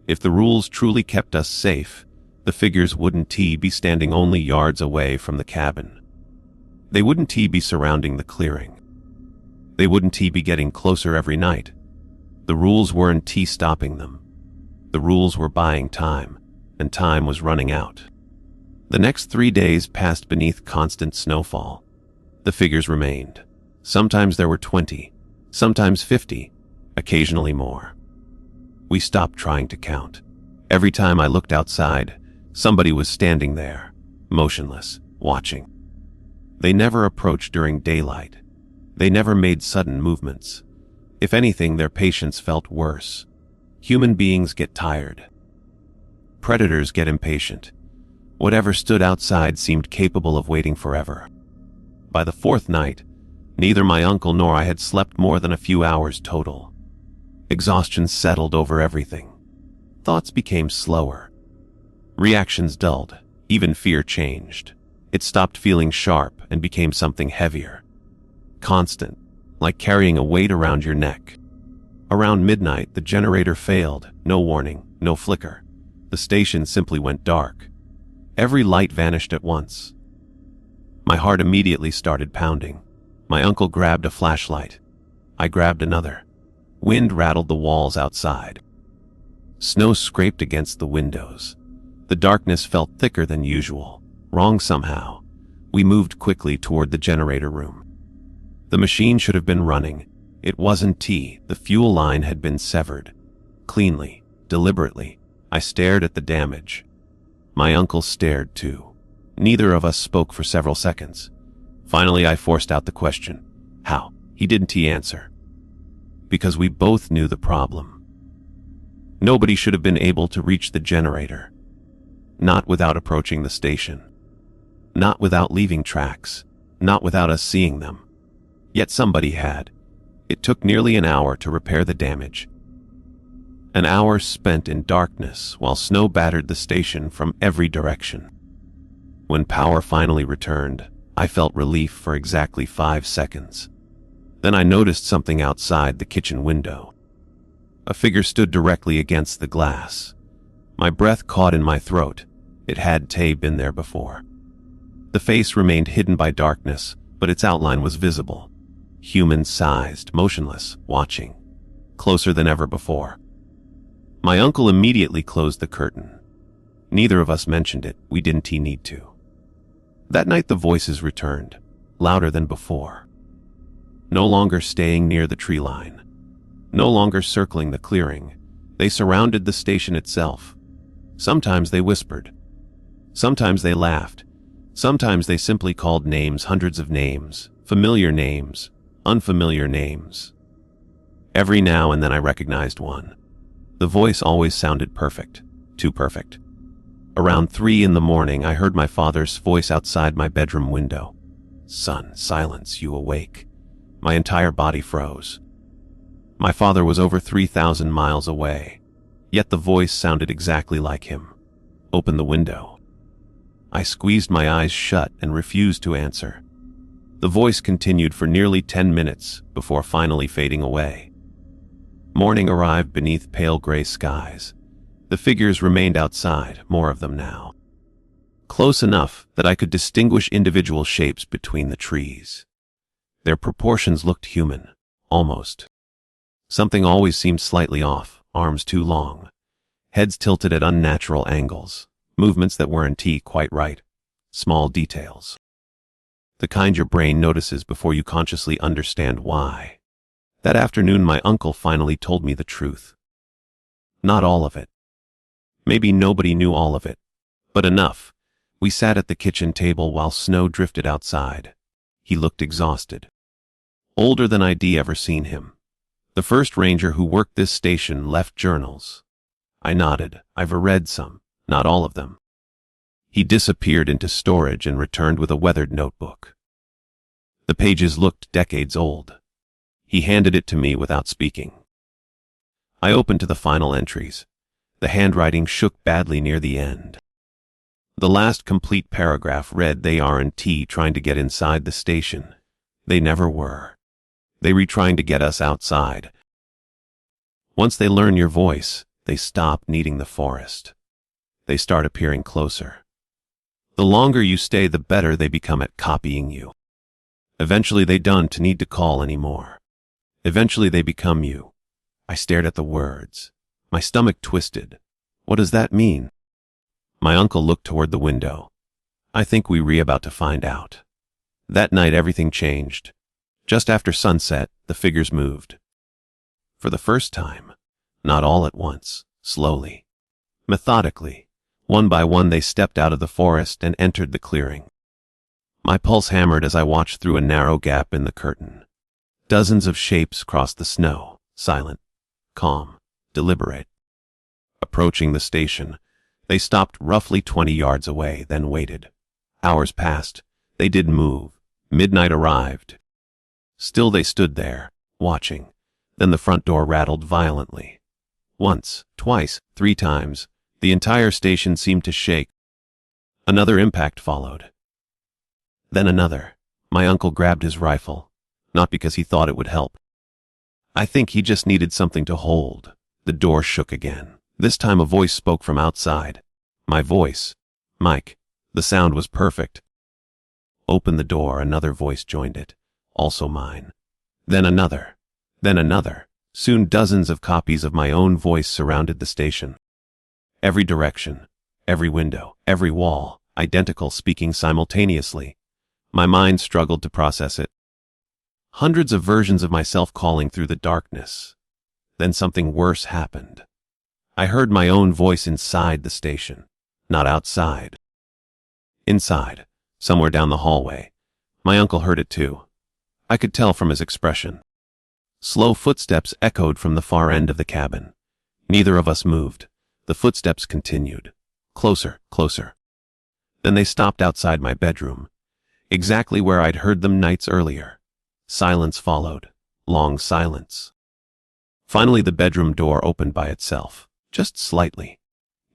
If the rules truly kept us safe, the figures wouldn't be standing only yards away from the cabin. They wouldn't be surrounding the clearing. They wouldn't be getting closer every night. The rules weren't stopping them. The rules were buying time, and time was running out. The next 3 days passed beneath constant snowfall. The figures remained. Sometimes there were 20, sometimes 50, occasionally more. We stopped trying to count. Every time I looked outside, somebody was standing there, motionless, watching. They never approached during daylight. They never made sudden movements. If anything, their patience felt worse. Human beings get tired. Predators get impatient. Whatever stood outside seemed capable of waiting forever. By the 4th night, neither my uncle nor I had slept more than a few hours total. Exhaustion settled over everything. Thoughts became slower. Reactions dulled. Even fear changed. It stopped feeling sharp and became something heavier. Constant, like carrying a weight around your neck. Around midnight, the generator failed. No warning, no flicker. The station simply went dark. Every light vanished at once. My heart immediately started pounding. My uncle grabbed a flashlight. I grabbed another. Wind rattled the walls outside. Snow scraped against the windows. The darkness felt thicker than usual. Wrong somehow. We moved quickly toward the generator room. The machine should have been running. It wasn't. The fuel line had been severed. Cleanly, deliberately, I stared at the damage. My uncle stared too. Neither of us spoke for several seconds. Finally, I forced out the question. How? He didn't answer. Because we both knew the problem. Nobody should have been able to reach the generator. Not without approaching the station. Not without leaving tracks. Not without us seeing them. Yet somebody had. It took nearly an hour to repair the damage. An hour spent in darkness while snow battered the station from every direction. When power finally returned, I felt relief for exactly 5 seconds. Then I noticed something outside the kitchen window. A figure stood directly against the glass. My breath caught in my throat. It had been there before. The face remained hidden by darkness, but its outline was visible. Human-sized, motionless, watching. Closer than ever before. My uncle immediately closed the curtain. Neither of us mentioned it. We didn't need to. That night the voices returned, louder than before. No longer staying near the tree line. No longer circling the clearing. They surrounded the station itself. Sometimes they whispered. Sometimes they laughed. Sometimes they simply called names, hundreds of names, familiar names, unfamiliar names. Every now and then I recognized one. The voice always sounded perfect, too perfect. Around 3 in the morning, I heard my father's voice outside my bedroom window. "Son, silence, you awake." My entire body froze. My father was over 3,000 miles away, yet the voice sounded exactly like him. "Open the window." I squeezed my eyes shut and refused to answer. The voice continued for nearly 10 minutes before finally fading away. Morning arrived beneath pale gray skies. The figures remained outside, more of them now. Close enough that I could distinguish individual shapes between the trees. Their proportions looked human, almost. Something always seemed slightly off, arms too long, heads tilted at unnatural angles, movements that weren't quite right, small details. The kind your brain notices before you consciously understand why. That afternoon my uncle finally told me the truth. Not all of it. Maybe nobody knew all of it, but enough. We sat at the kitchen table while snow drifted outside. He looked exhausted. Older than I'd ever seen him. The first ranger who worked this station left journals. I nodded. I've read some, not all of them. He disappeared into storage and returned with a weathered notebook. The pages looked decades old. He handed it to me without speaking. I opened to the final entries. The handwriting shook badly near the end. The last complete paragraph read, "They aren't trying to get inside the station. They never were. They were trying to get us outside. Once they learn your voice, they stop needing the forest. They start appearing closer. The longer you stay, the better they become at copying you. Eventually they don't need to call anymore. Eventually they become you." I stared at the words. My stomach twisted. What does that mean? My uncle looked toward the window. "I think we were about to find out." That night everything changed. Just after sunset, the figures moved. For the first time. Not all at once, slowly. Methodically. One by one they stepped out of the forest and entered the clearing. My pulse hammered as I watched through a narrow gap in the curtain. Dozens of shapes crossed the snow, silent, calm, deliberate. Approaching the station, they stopped roughly 20 yards away, then waited. Hours passed. They didn't move. Midnight arrived. Still they stood there, watching. Then the front door rattled violently. Once, twice, 3 times. The entire station seemed to shake. Another impact followed. Then another. My uncle grabbed his rifle, not because he thought it would help. I think he just needed something to hold. The door shook again. This time a voice spoke from outside. My voice. Mike. The sound was perfect. Open the door, another voice joined it. Also mine. Then another. Then another. Soon dozens of copies of my own voice surrounded the station. Every direction, every window, every wall, identical, speaking simultaneously. My mind struggled to process it. Hundreds of versions of myself calling through the darkness. Then something worse happened. I heard my own voice inside the station, not outside. Inside, somewhere down the hallway. My uncle heard it too. I could tell from his expression. Slow footsteps echoed from the far end of the cabin. Neither of us moved. The footsteps continued. Closer, closer. Then they stopped outside my bedroom, exactly where I'd heard them nights earlier. Silence followed. Long silence. Finally the bedroom door opened by itself, just slightly.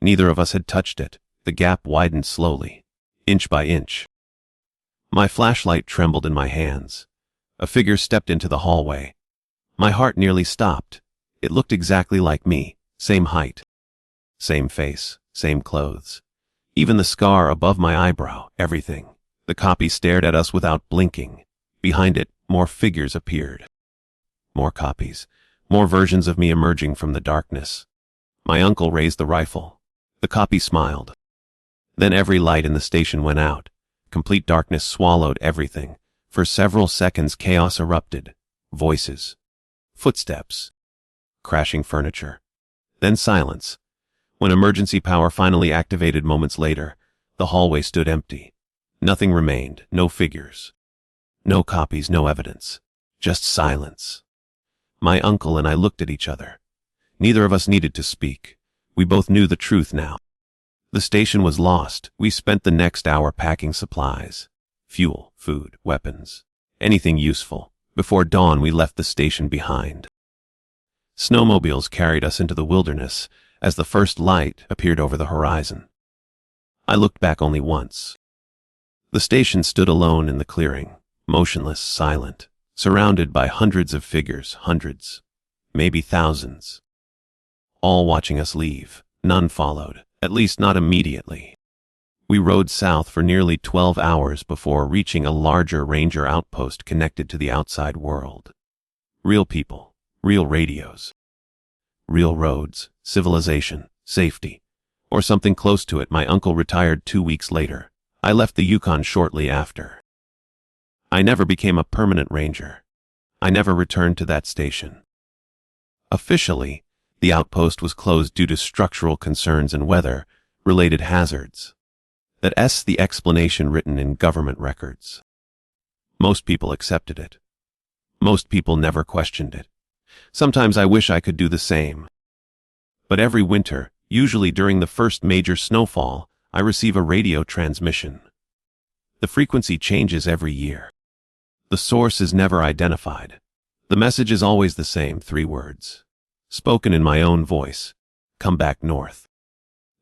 Neither of us had touched it. The gap widened slowly, inch by inch. My flashlight trembled in my hands. A figure stepped into the hallway. My heart nearly stopped. It looked exactly like me, same height. Same face, same clothes. Even the scar above my eyebrow, everything. The copy stared at us without blinking. Behind it, more figures appeared. More copies, more versions of me emerging from the darkness. My uncle raised the rifle. The copy smiled. Then every light in the station went out. Complete darkness swallowed everything. For several seconds chaos erupted. Voices. Footsteps. Crashing furniture. Then silence. When emergency power finally activated moments later, the hallway stood empty. Nothing remained, no figures. No copies, no evidence. Just silence. My uncle and I looked at each other. Neither of us needed to speak. We both knew the truth now. The station was lost. We spent the next hour packing supplies. Fuel, food, weapons. Anything useful. Before dawn we left the station behind. Snowmobiles carried us into the wilderness as the first light appeared over the horizon. I looked back only once. The station stood alone in the clearing, motionless, silent, surrounded by hundreds of figures, hundreds, maybe thousands, all watching us leave. None followed, at least not immediately. We rode south for nearly 12 hours before reaching a larger ranger outpost connected to the outside world. Real people, real radios, real roads, civilization, safety, or something close to it. My uncle retired 2 weeks later. I left the Yukon shortly after. I never became a permanent ranger. I never returned to that station. Officially, the outpost was closed due to structural concerns and weather-related hazards. That's the explanation written in government records. Most people accepted it. Most people never questioned it. Sometimes I wish I could do the same. But every winter, usually during the first major snowfall, I receive a radio transmission. The frequency changes every year. The source is never identified. The message is always the same, 3 words. Spoken in my own voice. Come back north.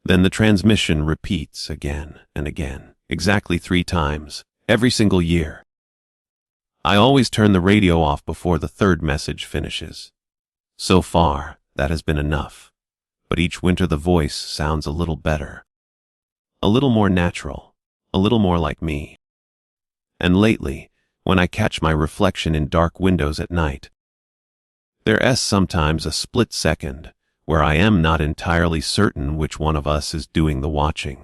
Then the transmission repeats again and again, exactly 3 times, every single year. I always turn the radio off before the 3rd message finishes. So far, that has been enough. But each winter the voice sounds a little better. A little more natural, a little more like me. And lately, when I catch my reflection in dark windows at night, there's sometimes a split second where I am not entirely certain which one of us is doing the watching.